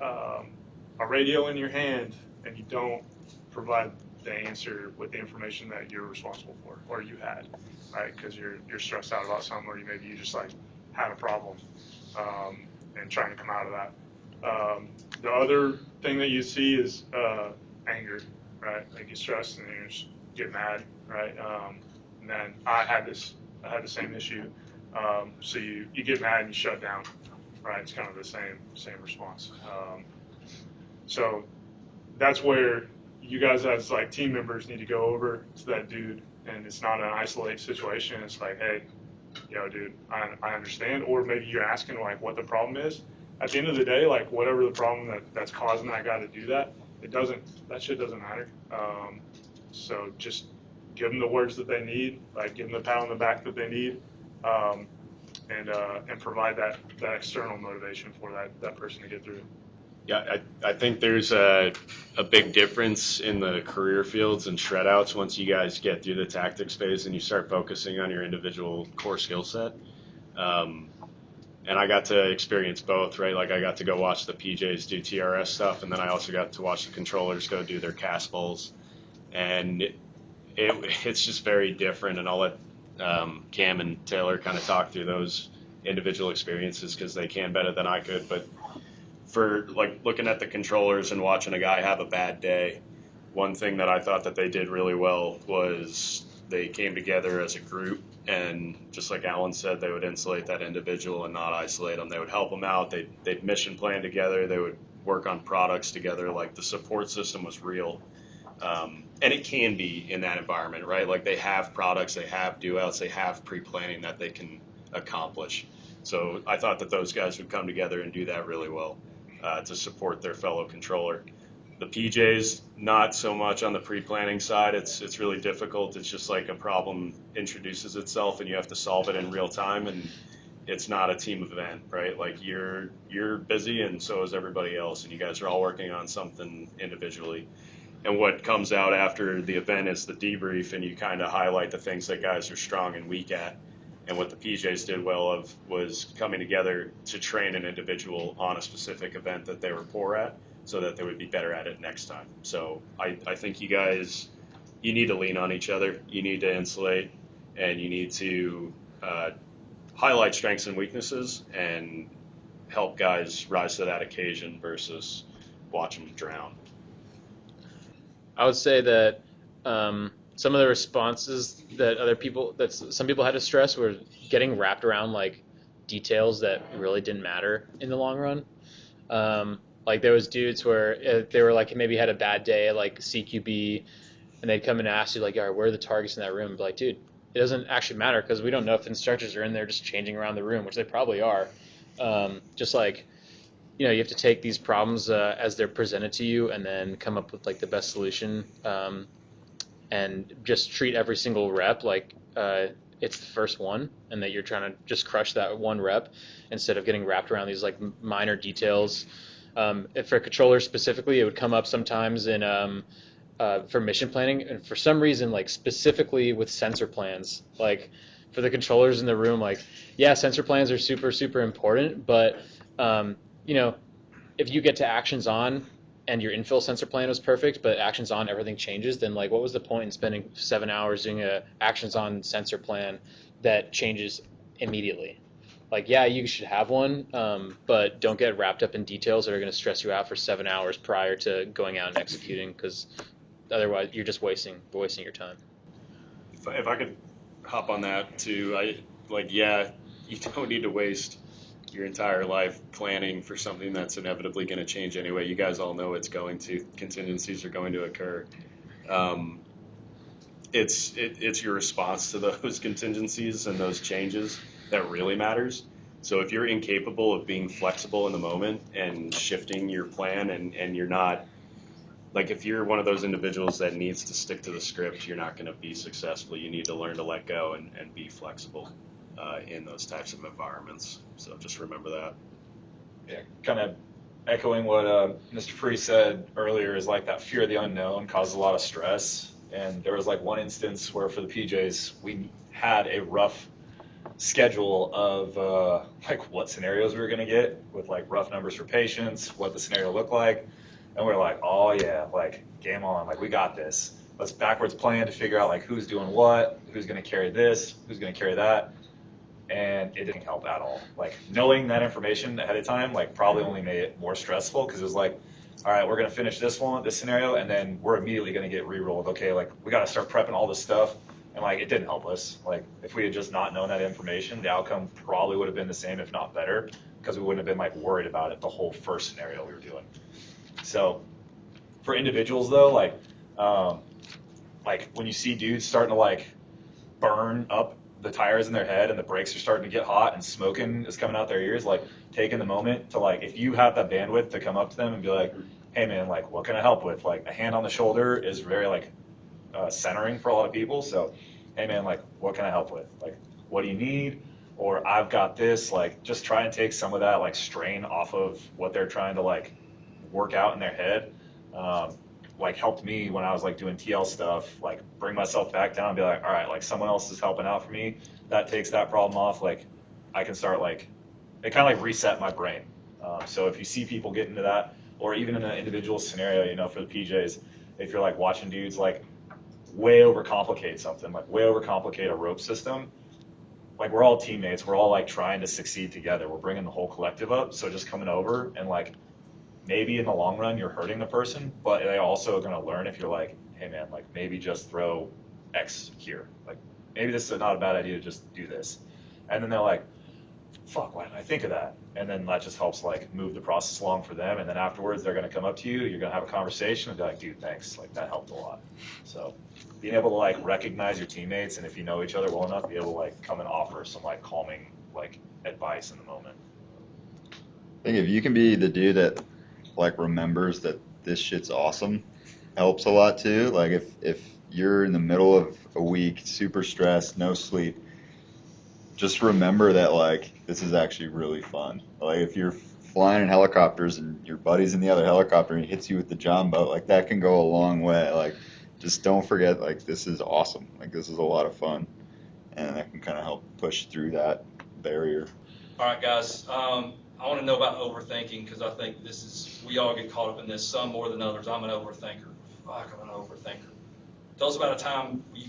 [SPEAKER 4] a radio in your hand, and you don't provide the answer with the information that you're responsible for or you had, right? Because you're stressed out about something, or maybe you just like had a problem and trying to come out of that. The other thing that you see is anger, right? Like you stress and you just get mad, right? And then I had the same issue. So you get mad and you shut down, right? It's kind of the same response. So that's where you guys as like team members need to go over to that dude, and it's not an isolated situation. It's like, hey, dude, I understand. Or maybe you're asking like what the problem is. At the end of the day, like whatever the problem that's causing that guy to do that, that shit doesn't matter. So just give them the words that they need, like give them the pat on the back that they need, and provide that external motivation for that person to get through.
[SPEAKER 5] Yeah, I think there's a big difference in the career fields and shred outs once you guys get through the tactics phase and you start focusing on your individual core skill set. And I got to experience both, right? Like I got to go watch the PJs do TRS stuff, and then I also got to watch the controllers go do their CAS bowls. And it's just very different, and I'll let Cam and Taylor kind of talk through those individual experiences because they can better than I could. But for like looking at the controllers and watching a guy have a bad day, one thing that I thought that they did really well was they came together as a group, and just like Alan said, they would insulate that individual and not isolate them. They would help them out. They'd mission plan together. They would work on products together. Like the support system was real. And it can be in that environment, right? Like they have products, they have do-outs, they have pre-planning that they can accomplish. So I thought that those guys would come together and do that really well to support their fellow controller. The PJs, not so much on the pre-planning side. It's really difficult. It's just like a problem introduces itself and you have to solve it in real time, and it's not a team event, right? Like you're busy and so is everybody else, and you guys are all working on something individually. And what comes out after the event is the debrief, and you kind of highlight the things that guys are strong and weak at. And what the PJs did well of was coming together to train an individual on a specific event that they were poor at so that they would be better at it next time. So I think you guys, you need to lean on each other. You need to insulate, and you need to highlight strengths and weaknesses and help guys rise to that occasion versus watch them drown.
[SPEAKER 7] I would say that some of the responses that some people had to stress were getting wrapped around like details that really didn't matter in the long run. Like there was dudes where they were like maybe had a bad day at like CQB, and they'd come and ask you like, all right, where are the targets in that room? I'd be like, dude, it doesn't actually matter because we don't know if instructors are in there just changing around the room, which they probably are. Just like, you have to take these problems as they're presented to you and then come up with like the best solution, and just treat every single rep like it's the first one, and that you're trying to just crush that one rep instead of getting wrapped around these like minor details. If for controllers specifically, it would come up sometimes in for mission planning, and for some reason, like specifically with sensor plans, like for the controllers in the room, like yeah, sensor plans are super super important, but if you get to actions on and your infill sensor plan was perfect, but actions on everything changes, then like what was the point in spending 7 hours doing a actions on sensor plan that changes immediately? Like, yeah, you should have one, but don't get wrapped up in details that are going to stress you out for 7 hours prior to going out and executing, because otherwise you're just wasting your time.
[SPEAKER 5] If I could hop on that too, you don't need to waste your entire life planning for something that's inevitably going to change anyway. You guys all know contingencies are going to occur. It's your response to those contingencies and those changes that really matters. So if you're incapable of being flexible in the moment and shifting your plan, and you're not, like, if you're one of those individuals that needs to stick to the script, you're not going to be successful. You need to learn to let go and be flexible in those types of environments. So just remember that.
[SPEAKER 3] Yeah, kind of echoing what Mr. Free said earlier, is like that fear of the unknown causes a lot of stress. And there was like one instance where for the PJs, we had a rough schedule of like what scenarios we were going to get, with like rough numbers for patients, what the scenario looked like. And we're like, oh yeah, like game on, like we got this. Let's backwards plan to figure out like who's doing what, who's going to carry this, who's going to carry that. And it didn't help at all. Like knowing that information ahead of time, like probably only made it more stressful, because it was like, all right, we're going to finish this scenario, and then we're immediately going to get re-rolled. Okay, like we got to start prepping all this stuff. And like it didn't help us. Like if we had just not known that information, the outcome probably would have been the same, if not better, because we wouldn't have been like worried about it the whole first scenario we were doing. So for individuals though, like when you see dudes starting to like burn up the tires in their head and the brakes are starting to get hot and smoking is coming out their ears, like taking the moment to, like, if you have that bandwidth to come up to them and be like, hey man, like what can I help with? Like a hand on the shoulder is very like centering for a lot of people. So hey man, like what can I help with? Like what do you need? Or I've got this. Like just try and take some of that like strain off of what they're trying to like work out in their head. Like helped me when I was like doing TL stuff, like bring myself back down and be like, all right, like someone else is helping out for me. That takes that problem off. Like I can start like, it kind of like reset my brain. So if you see people get into that, or even in an individual scenario, for the PJs, if you're like watching dudes like way overcomplicate something, like way overcomplicate a rope system, like we're all teammates. We're all like trying to succeed together. We're bringing the whole collective up. So just coming over and like, maybe in the long run you're hurting the person, but they also are going to learn if you're like, hey man, like maybe just throw X here. Like maybe this is not a bad idea to just do this. And then they're like, fuck, why didn't I think of that? And then that just helps like move the process along for them. And then afterwards they're going to come up to you, you're going to have a conversation and be like, dude, thanks. Like that helped a lot. So being able to like recognize your teammates, and if you know each other well enough, be able to like come and offer some like calming like advice in the moment.
[SPEAKER 6] I think if you can be the dude that like remembers that this shit's awesome, helps a lot too. Like if you're in the middle of a week, super stressed, no sleep, just remember that like this is actually really fun. Like if you're flying in helicopters and your buddy's in the other helicopter and he hits you with the John boat, like that can go a long way. Like just don't forget, like this is awesome. Like this is a lot of fun, and that can kind of help push through that barrier.
[SPEAKER 2] All right, guys. I want to know about overthinking, because I think we all get caught up in this, some more than others. I'm an overthinker. Fuck, I'm an overthinker. Tell us about a time you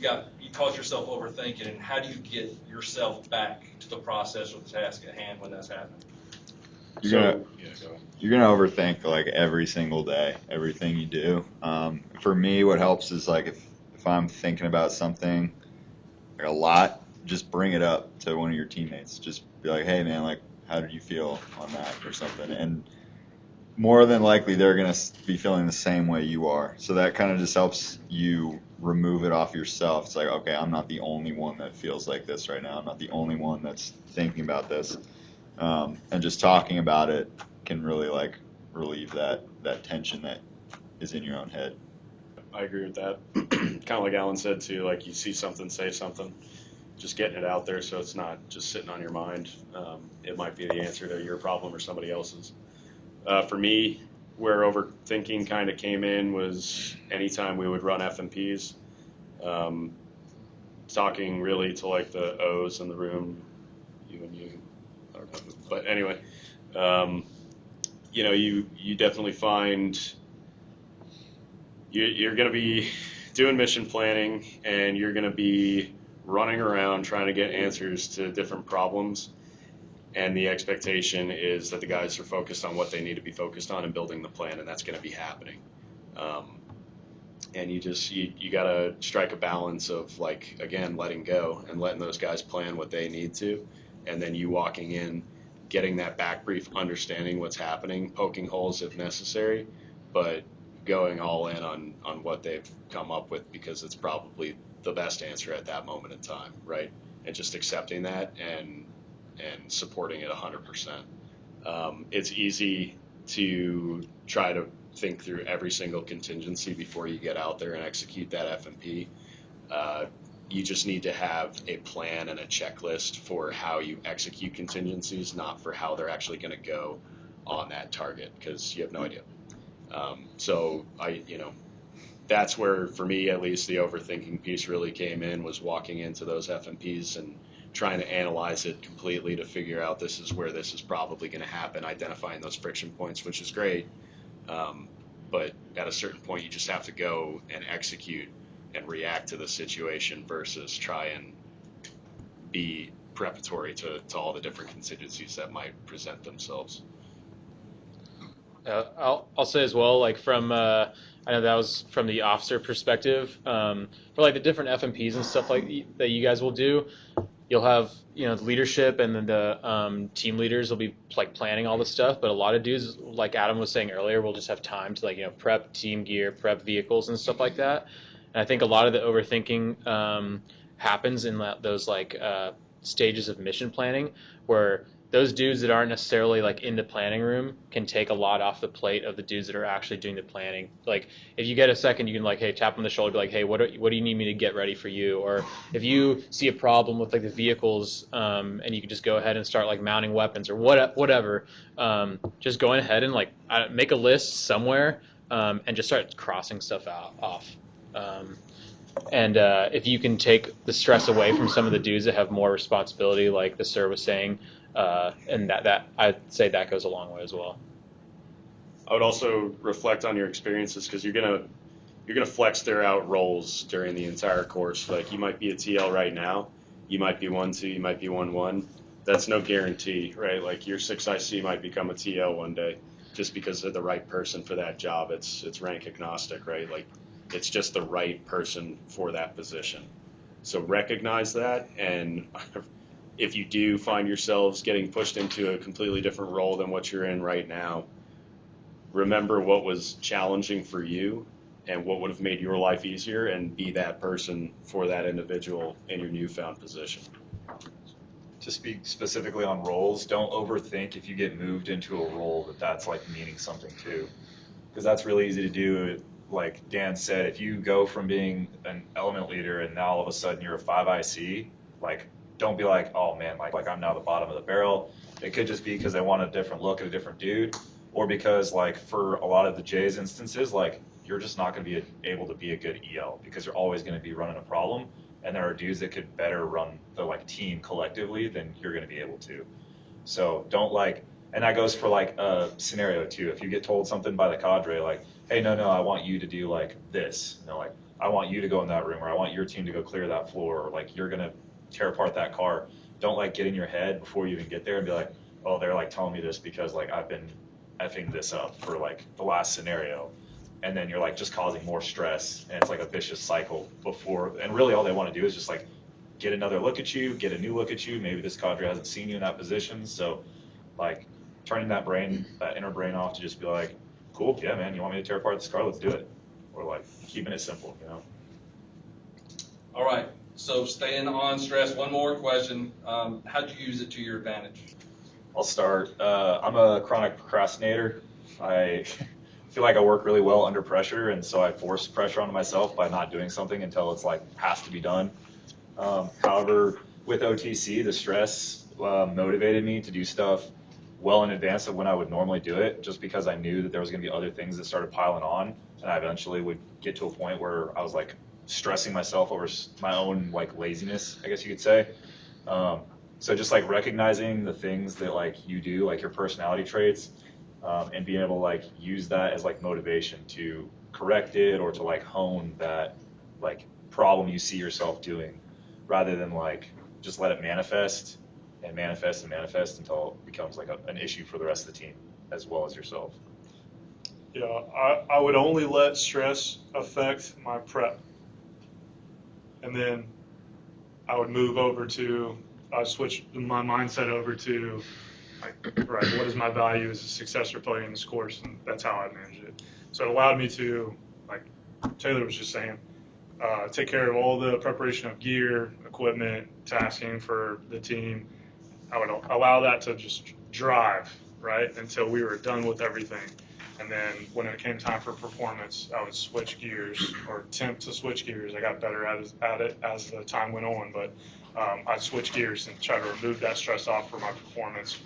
[SPEAKER 2] caught yourself overthinking, and how do you get yourself back to the process or the task at hand when that's happening?
[SPEAKER 6] You're gonna overthink like every single day, everything you do. For me, what helps is like if I'm thinking about something like a lot, just bring it up to one of your teammates. Just be like, hey man, like how did you feel on that or something? And more than likely they're gonna be feeling the same way you are. So that kind of just helps you remove it off yourself. It's like, okay, I'm not the only one that feels like this right now. I'm not the only one that's thinking about this. And just talking about it can really like relieve that tension that is in your own head.
[SPEAKER 5] I agree with that. Kind of like Alan said too, like you see something, say something, just getting it out there so it's not just sitting on your mind. It might be the answer to your problem or somebody else's. For me, where overthinking kind of came in was anytime we would run F&Ps, talking really to like the O's in the room, you and you. But anyway, you definitely find you're going to be doing mission planning and you're going to be running around trying to get answers to different problems. And the expectation is that the guys are focused on what they need to be focused on and building the plan, and that's going to be happening. And you got to strike a balance of, like, again, letting go and letting those guys plan what they need to, and then you walking in, getting that back brief, understanding what's happening, poking holes if necessary, but going all in on what they've come up with because it's probably the best answer at that moment in time, right? And just accepting that and supporting it 100%. It's easy to try to think through every single contingency before you get out there and execute that F&P. You just need to have a plan and a checklist for how you execute contingencies, not for how they're actually going to go on that target, because you have no idea. So that's where, for me at least, the overthinking piece really came in, was walking into those F&Ps and trying to analyze it completely to figure out this is where this is probably going to happen, identifying those friction points, which is great. But at a certain point, you just have to go and execute and react to the situation versus try and be preparatory to all the different contingencies that might present themselves.
[SPEAKER 7] I'll say as well, like from I know that was from the officer perspective, for like the different F&Ps and stuff like that you guys will do. You'll have the leadership, and then the team leaders will be like planning all the stuff. But a lot of dudes, like Adam was saying earlier, will just have time to like prep team gear, prep vehicles and stuff like that. And I think a lot of the overthinking happens in those like stages of mission planning, where those dudes that aren't necessarily like in the planning room can take a lot off the plate of the dudes that are actually doing the planning. Like if you get a second, you can like, hey, tap on the shoulder, be like, hey, what do you need me to get ready for you? Or if you see a problem with like the vehicles, and you can just go ahead and start like mounting weapons or whatever, just going ahead and like make a list somewhere, and just start crossing stuff off. And if you can take the stress away from some of the dudes that have more responsibility, like the sir was saying, and that I'd say that goes a long way as well.
[SPEAKER 5] I would also reflect on your experiences, because you're gonna flex their out roles during the entire course. Like you might be a TL right now, you might be 1-2, you might be 1-1. That's no guarantee, right? Like your 6IC might become a TL one day, just because they're the right person for that job. It's rank agnostic, right? Like it's just the right person for that position. So recognize that, and if you do find yourselves getting pushed into a completely different role than what you're in right now, remember what was challenging for you and what would have made your life easier, and be that person for that individual in your newfound position.
[SPEAKER 3] To speak specifically on roles, don't overthink if you get moved into a role that's like meaning something too, because that's really easy to do. Like Dan said, if you go from being an element leader and now all of a sudden you're a 5IC, like don't be like, oh man, like I'm now the bottom of the barrel. It could just be because they want a different look at a different dude, or because like for a lot of the J's instances, like you're just not going to be able to be a good EL because you're always going to be running a problem, and there are dudes that could better run the like team collectively than you're going to be able to. So don't like, and that goes for like a scenario too. If you get told something by the cadre, like, hey, no, I want you to do like this, like I want you to go in that room, or I want your team to go clear that floor, or like you're going to tear apart that car. Don't like get in your head before you even get there and be like, oh, they're like telling me this because like I've been effing this up for like the last scenario, and then you're like just causing more stress, and it's like a vicious cycle before. And really all they want to do is just like get another look at you, get a new look at you. Maybe this cadre hasn't seen you in that position, so like turning that inner brain off to just be like, cool, yeah man, you want me to tear apart this car, let's do it. Or like keeping it simple,
[SPEAKER 2] All right, so staying on stress, one more question. How'd you use it to your advantage?
[SPEAKER 3] I'll start. I'm a chronic procrastinator. I feel like I work really well under pressure, and so I force pressure onto myself by not doing something until it's like has to be done. However, with OTC, the stress motivated me to do stuff well in advance of when I would normally do it, just because I knew that there was going to be other things that started piling on, and I eventually would get to a point where I was like stressing myself over my own like laziness, I guess you could say. Um, so just like recognizing the things that like you do, like your personality traits, and being able to like use that as like motivation to correct it or to like hone that like problem you see yourself doing, rather than like just let it manifest and manifest and manifest until it becomes like an issue for the rest of the team as well as yourself.
[SPEAKER 4] Yeah, I would only let stress affect my prep. And then I would move over to, I switch my mindset over to, like, right, what is my value as a successor player in this course? And that's how I manage it. So it allowed me to, like Taylor was just saying, take care of all the preparation of gear, equipment, tasking for the team. I would allow that to just drive, right, until we were done with everything. And then when it came time for performance, I would switch gears or attempt to switch gears. I got better at it as the time went on, but I'd switch gears and try to remove that stress off for my performance,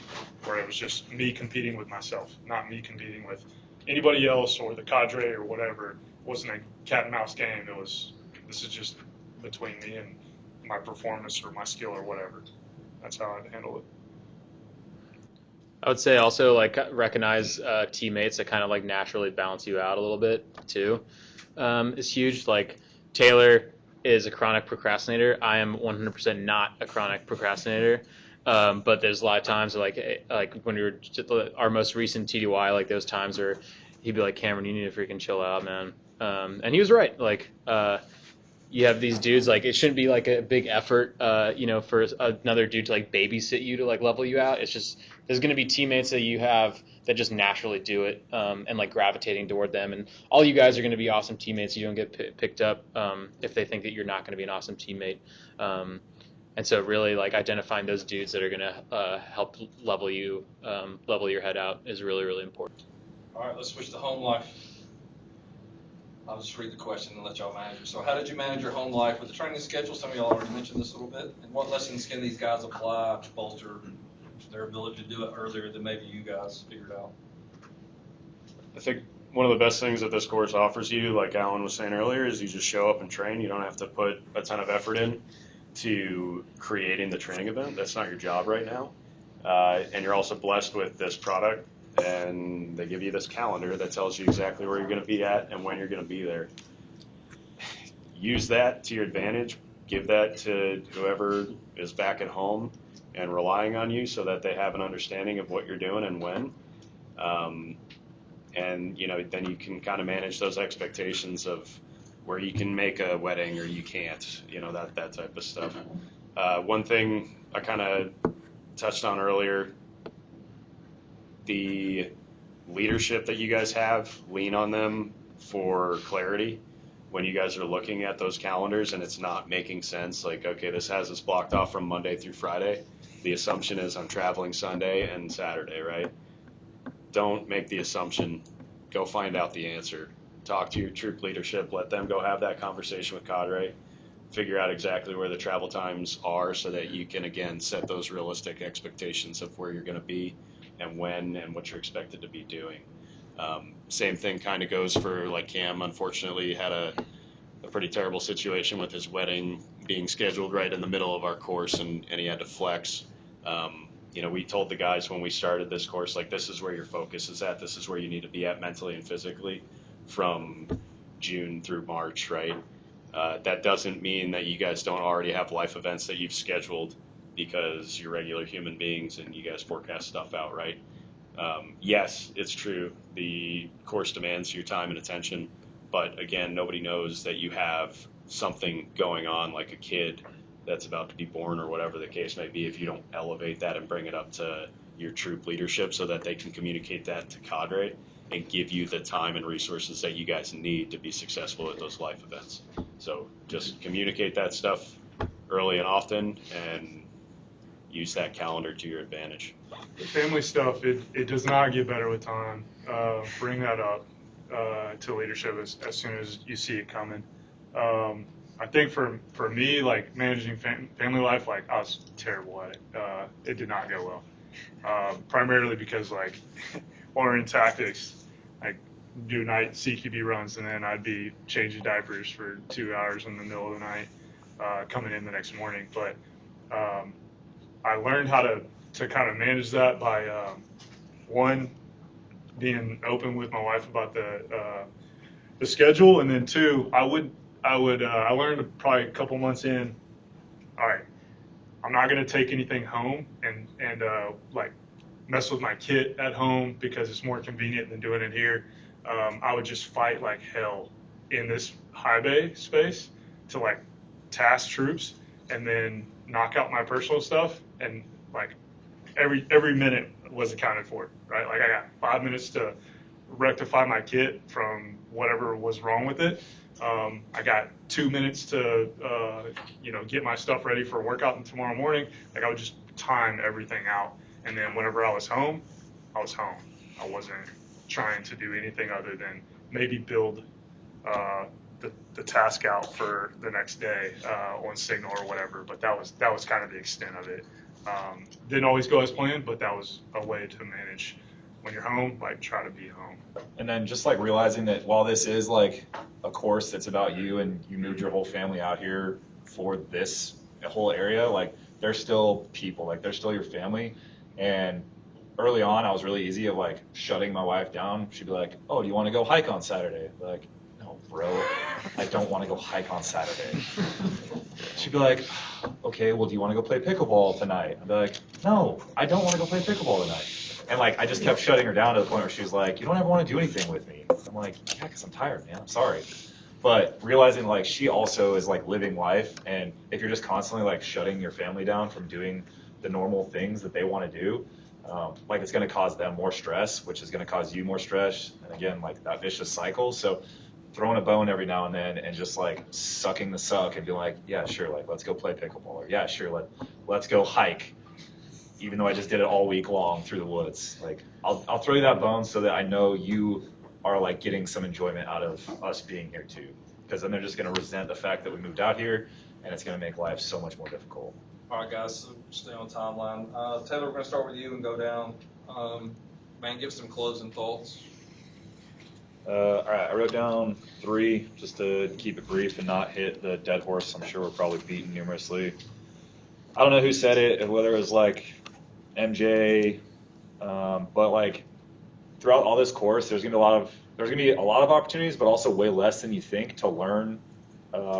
[SPEAKER 4] where it was just me competing with myself, not me competing with anybody else or the cadre or whatever. It wasn't a cat and mouse game. This is just between me and my performance or my skill or whatever. That's how I'd handle it.
[SPEAKER 7] I would say also like recognize teammates that kind of like naturally balance you out a little bit too. Is huge. Like Taylor is a chronic procrastinator. I am 100% not a chronic procrastinator. But there's a lot of times like when we were our most recent TDY, like those times where he'd be like, Cameron, you need to freaking chill out, man. And he was right. Like you have these dudes, like it shouldn't be like a big effort, for another dude to like babysit you to like level you out. It's just there's going to be teammates that you have that just naturally do it, and like gravitating toward them. And all you guys are going to be awesome teammates. You don't get picked up if they think that you're not going to be an awesome teammate. And so really like identifying those dudes that are going to help level your head out is really, really important.
[SPEAKER 2] All right, let's switch to home life. I'll just read the question and let y'all manage it. So how did you manage your home life with the training schedule? Some of y'all already mentioned this a little bit. And what lessons can these guys apply to bolster their ability to do it earlier than maybe you guys figured out?
[SPEAKER 5] I think one of the best things that this course offers you, like Alan was saying earlier, is you just show up and train. You don't have to put a ton of effort in to creating the training event. That's not your job right now. And you're also blessed with this product, and they give you this calendar that tells you exactly where you're going to be at and when you're going to be there. Use that to your advantage. Give that to whoever is back at home and relying on you so that they have an understanding of what you're doing and when. And then you can kind of manage those expectations of where you can make a wedding or you can't, that type of stuff. One thing I kind of touched on earlier, the leadership that you guys have, lean on them for clarity when you guys are looking at those calendars and it's not making sense. Like, okay, this has us blocked off from Monday through Friday. The assumption is I'm traveling Sunday and Saturday, right? Don't make the assumption. Go find out the answer. Talk to your troop leadership. Let them go have that conversation with cadre. Figure out exactly where the travel times are so that you can, again, set those realistic expectations of where you're going to be and when and what you're expected to be doing. Same thing kind of goes for like Cam. Unfortunately, had a pretty terrible situation with his wedding being scheduled right in the middle of our course, and he had to flex. We told the guys when we started this course, like, this is where your focus is at. This is where you need to be at mentally and physically from June through March, right? That doesn't mean that you guys don't already have life events that you've scheduled because you're regular human beings and you guys forecast stuff out, right? Yes, it's true. The course demands your time and attention, but again, nobody knows that you have something going on, like a kid that's about to be born or whatever the case may be, if you don't elevate that and bring it up to your troop leadership so that they can communicate that to cadre and give you the time and resources that you guys need to be successful at those life events. So just communicate that stuff early and often, and use that calendar to your advantage.
[SPEAKER 4] The family stuff, it does not get better with time. Bring that up to leadership as soon as you see it coming. I think for me, like managing family life, like I was terrible at it. It did not go well. Primarily because like when we're in tactics, like do night CQB runs, and then I'd be changing diapers for 2 hours in the middle of the night, coming in the next morning. But I learned how to kind of manage that by one, being open with my wife about the schedule, and then two, I learned probably a couple months in, all right, I'm not going to take anything home and like mess with my kit at home because it's more convenient than doing it here. I would just fight like hell in this high bay space to like task troops and then knock out my personal stuff, and like every minute was accounted for, right? Like I got 5 minutes to rectify my kit from whatever was wrong with it. I got 2 minutes to get my stuff ready for a workout tomorrow morning. Like I would just time everything out, and then whenever I was home, I was home. I wasn't trying to do anything other than maybe build the task out for the next day on Signal or whatever. But that was kind of the extent of it. Didn't always go as planned, but that was a way to manage when you're home. Like try to be home.
[SPEAKER 3] And then just like realizing that while this is like a course that's about you and you moved your whole family out here for this whole area, like they're still people, like they're still your family. And early on, I was really easy of like shutting my wife down. She'd be like, "Oh, do you want to go hike on Saturday?" I'd be like, "No, bro, I don't want to go hike on Saturday." She'd be like, "Okay, well, do you want to go play pickleball tonight?" I'd be like, "No, I don't want to go play pickleball tonight." And like I just kept shutting her down to the point where she was like, "You don't ever want to do anything with me." I'm like, "Yeah, because I'm tired, man. I'm sorry." But realizing like she also is like living life, and if you're just constantly like shutting your family down from doing the normal things that they want to do, like it's going to cause them more stress, which is going to cause you more stress, and again like that vicious cycle. So throwing a bone every now and then and just like sucking the suck and be like, "Yeah, sure, like let's go play pickleball," or "Yeah, sure, let's go hike," even though I just did it all week long through the woods. Like I'll throw you that bone so that I know you are like getting some enjoyment out of us being here too, because then they're just going to resent the fact that we moved out here, and it's going to make life so much more difficult.
[SPEAKER 2] All right, guys, so stay on timeline. Taylor, we're going to start with you and go down. Man, give some closing thoughts.
[SPEAKER 3] All right, I wrote down 3 just to keep it brief and not hit the dead horse. I'm sure we're probably beaten numerously. I don't know who said it, whether it was like MJ, but like throughout all this course, there's gonna be a lot of opportunities, but also way less than you think to learn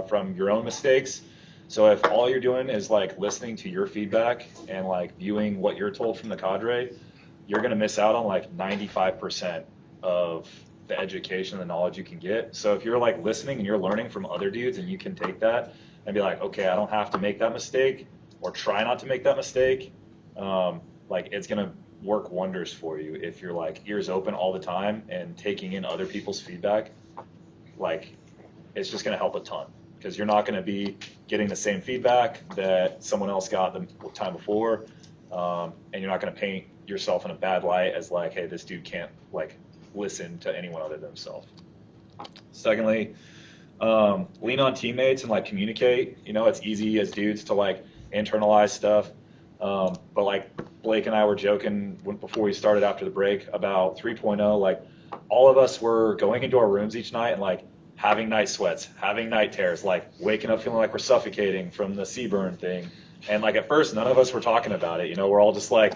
[SPEAKER 3] from your own mistakes. So if all you're doing is like listening to your feedback and like viewing what you're told from the cadre, you're gonna miss out on like 95% of the education and the knowledge you can get. So if you're like listening and you're learning from other dudes and you can take that and be like, okay, I don't have to make that mistake or try not to make that mistake, like it's gonna work wonders for you if you're like ears open all the time and taking in other people's feedback. Like it's just gonna help a ton, because you're not gonna be getting the same feedback that someone else got the time before, and you're not gonna paint yourself in a bad light as like, hey, this dude can't like listen to anyone other than himself. Secondly, lean on teammates and like communicate. You know, it's easy as dudes to like internalize stuff, but like Blake and I were joking before we started after the break about 3.0. Like all of us were going into our rooms each night and like having night sweats, having night tears, like waking up feeling like we're suffocating from the sea burn thing. And like at first, none of us were talking about it. You know, we're all just like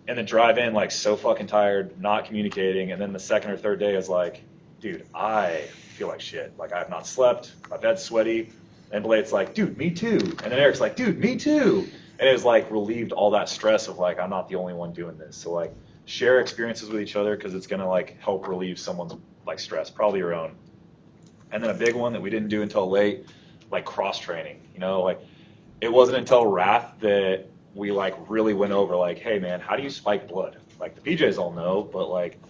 [SPEAKER 3] in the drive-in, like so fucking tired, not communicating. And then the second or third day is like, dude, I feel like shit. Like I have not slept. My bed's sweaty. And Blake's like, dude, me too. And then Eric's like, dude, me too. And it was like relieved all that stress of like, I'm not the only one doing this. So like share experiences with each other, because it's going to like help relieve someone's like stress, probably your own. And then a big one that we didn't do until late, like cross training. You know, like it wasn't until Wrath that we like really went over like, hey man, how do you spike blood? Like the PJs all know, but like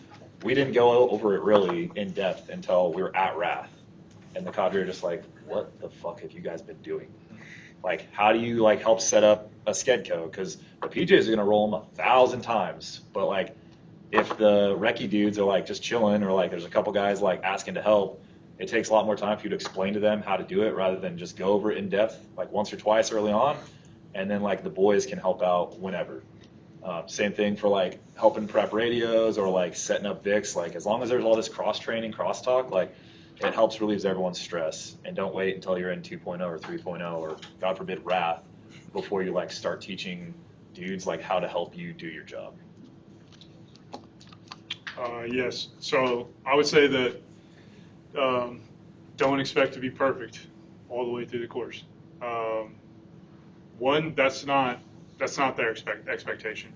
[SPEAKER 3] we didn't go over it really in depth until we were at Wrath. And the cadre were just like, what the fuck have you guys been doing? Like, how do you like help set up a sked code? Because the PJs are gonna roll them 1,000 times, but like if the recce dudes are like just chilling, or like there's a couple guys like asking to help, it takes a lot more time for you to explain to them how to do it rather than just go over it in depth like once or twice early on, and then like the boys can help out whenever. Same thing for like helping prep radios or like setting up VIX. Like as long as there's all this cross training, cross talk, like it helps relieves everyone's stress. And don't wait until you're in 2.0 or 3.0 or God forbid Wrath before you like start teaching dudes like how to help you do your job.
[SPEAKER 4] Yes. So I would say that don't expect to be perfect all the way through the course. One, that's not their expectation.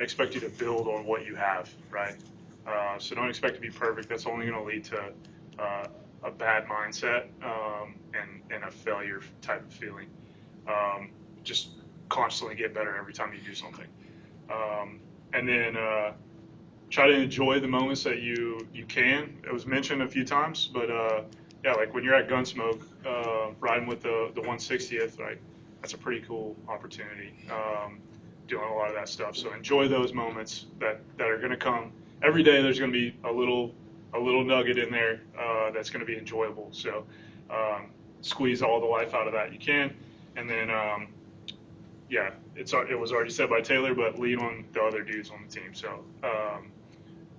[SPEAKER 4] Expect you to build on what you have, right? So don't expect to be perfect. That's only going to lead to a bad mindset and a failure type of feeling. Just constantly get better every time you do something. And then try to enjoy the moments that you can. It was mentioned a few times, but yeah, like when you're at Gunsmoke, riding with the 160th, like that's a pretty cool opportunity. Doing a lot of that stuff. So enjoy those moments that are going to come every day. There's going to be a little nugget in there that's going to be enjoyable. So squeeze all the life out of that you can, and then yeah, it was already said by Taylor, but lean on the other dudes on the team. So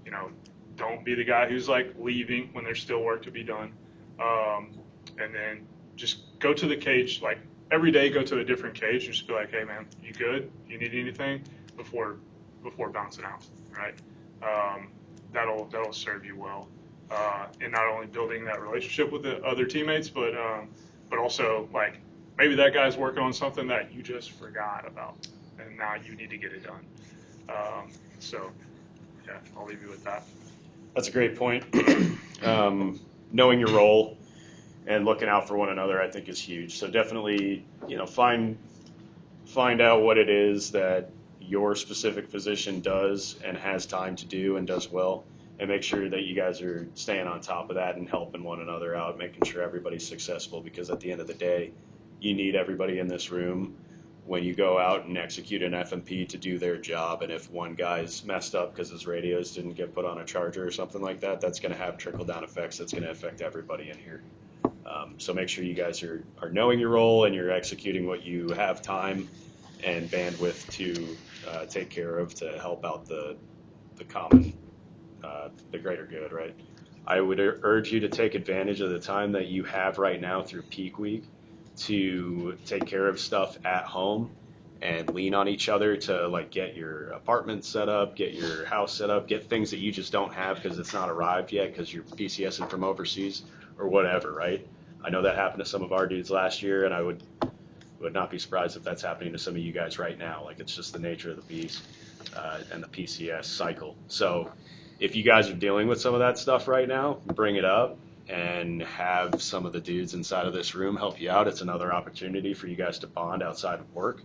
[SPEAKER 4] you know, don't be the guy who's like leaving when there's still work to be done, and then just go to the cage like every day. Go to a different cage and just be like, hey man, you good? You need anything? Before bouncing out, right? That'll serve you well in not only building that relationship with the other teammates, but also like maybe that guy's working on something that you just forgot about, and now you need to get it done. So yeah, I'll leave you with that.
[SPEAKER 5] That's a great point. Knowing your role and looking out for one another, I think, is huge. So definitely, find out what it is that your specific position does and has time to do and does well, and make sure that you guys are staying on top of that and helping one another out, making sure everybody's successful, because at the end of the day, you need everybody in this room when you go out and execute an FMP to do their job. And if one guy's messed up because his radios didn't get put on a charger or something like that, that's going to have trickle-down effects that's going to affect everybody in here. So make sure you guys are knowing your role and you're executing what you have time and bandwidth to take care of to help out the common, the greater good, right? I would urge you to take advantage of the time that you have right now through peak week to take care of stuff at home and lean on each other to like get your apartment set up, get your house set up, get things that you just don't have because it's not arrived yet because you're PCSing from overseas or whatever, right? I know that happened to some of our dudes last year, and I would not be surprised if that's happening to some of you guys right now. Like, it's just the nature of the beast and the PCS cycle. So if you guys are dealing with some of that stuff right now, bring it up and have some of the dudes inside of this room help you out. It's another opportunity for you guys to bond outside of work.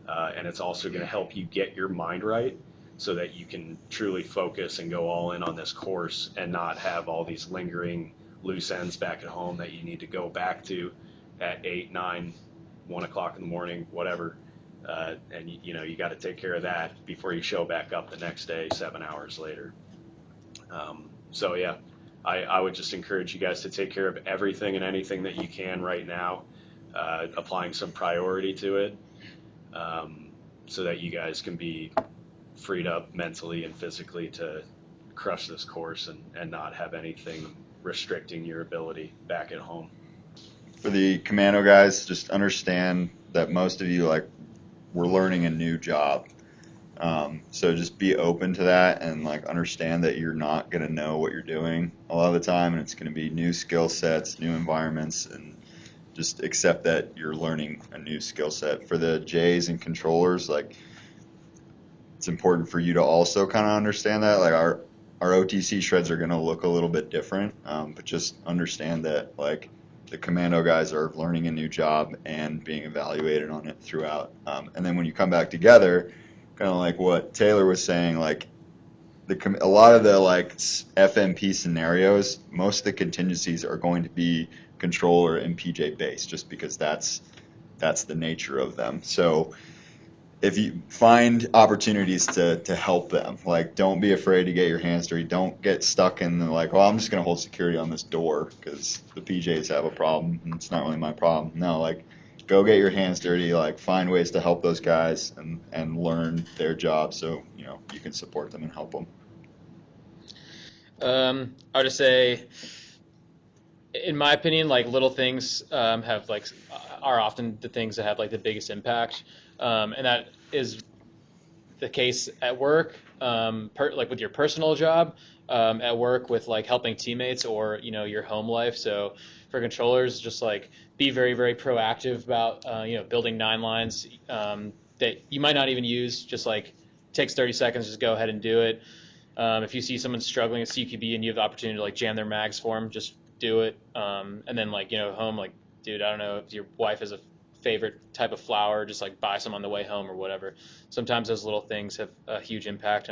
[SPEAKER 5] And it's also going to help you get your mind right so that you can truly focus and go all in on this course and not have all these lingering loose ends back at home that you need to go back to at 8, 9, 1 o'clock in the morning, whatever. And you got to take care of that before you show back up the next day, 7 hours later. So yeah, I would just encourage you guys to take care of everything and anything that you can right now, applying some priority to it, so that you guys can be freed up mentally and physically to crush this course and not have anything restricting your ability back at home.
[SPEAKER 6] For the commando guys, just understand that most of you we're learning a new job. So just be open to that and understand that you're not going to know what you're doing a lot of the time, and it's going to be new skill sets, new environments, and just accept that you're learning a new skill set. For the J's and controllers, it's important for you to also kind of understand that our OTC shreds are going to look a little bit different, but just understand that the commando guys are learning a new job and being evaluated on it throughout. And then when you come back together, kind of like what Taylor was saying, a lot of the like FMP scenarios, most of the contingencies are going to be controller and PJ based, just because that's the nature of them. So if you find opportunities to help them, like don't be afraid to get your hands dirty. Don't get stuck in the like, well, I'm just going to hold security on this door because the PJs have a problem and it's not really my problem. No, like go get your hands dirty, like find ways to help those guys and learn their job so you can support them and help them.
[SPEAKER 7] I would just say, in my opinion, like little things are often the things that have like the biggest impact, and that is the case at work, like with your personal job, at work with like helping teammates, or your home life. So for controllers, just like be very, very proactive about building 9 lines that you might not even use. Just like takes 30 seconds, just go ahead and do it. If you see someone struggling at CQB and you have the opportunity to like jam their mags for them, just do it. And then like home, like dude, I don't know if your wife has a favorite type of flower, just like buy some on the way home or whatever. Sometimes those little things have a huge impact.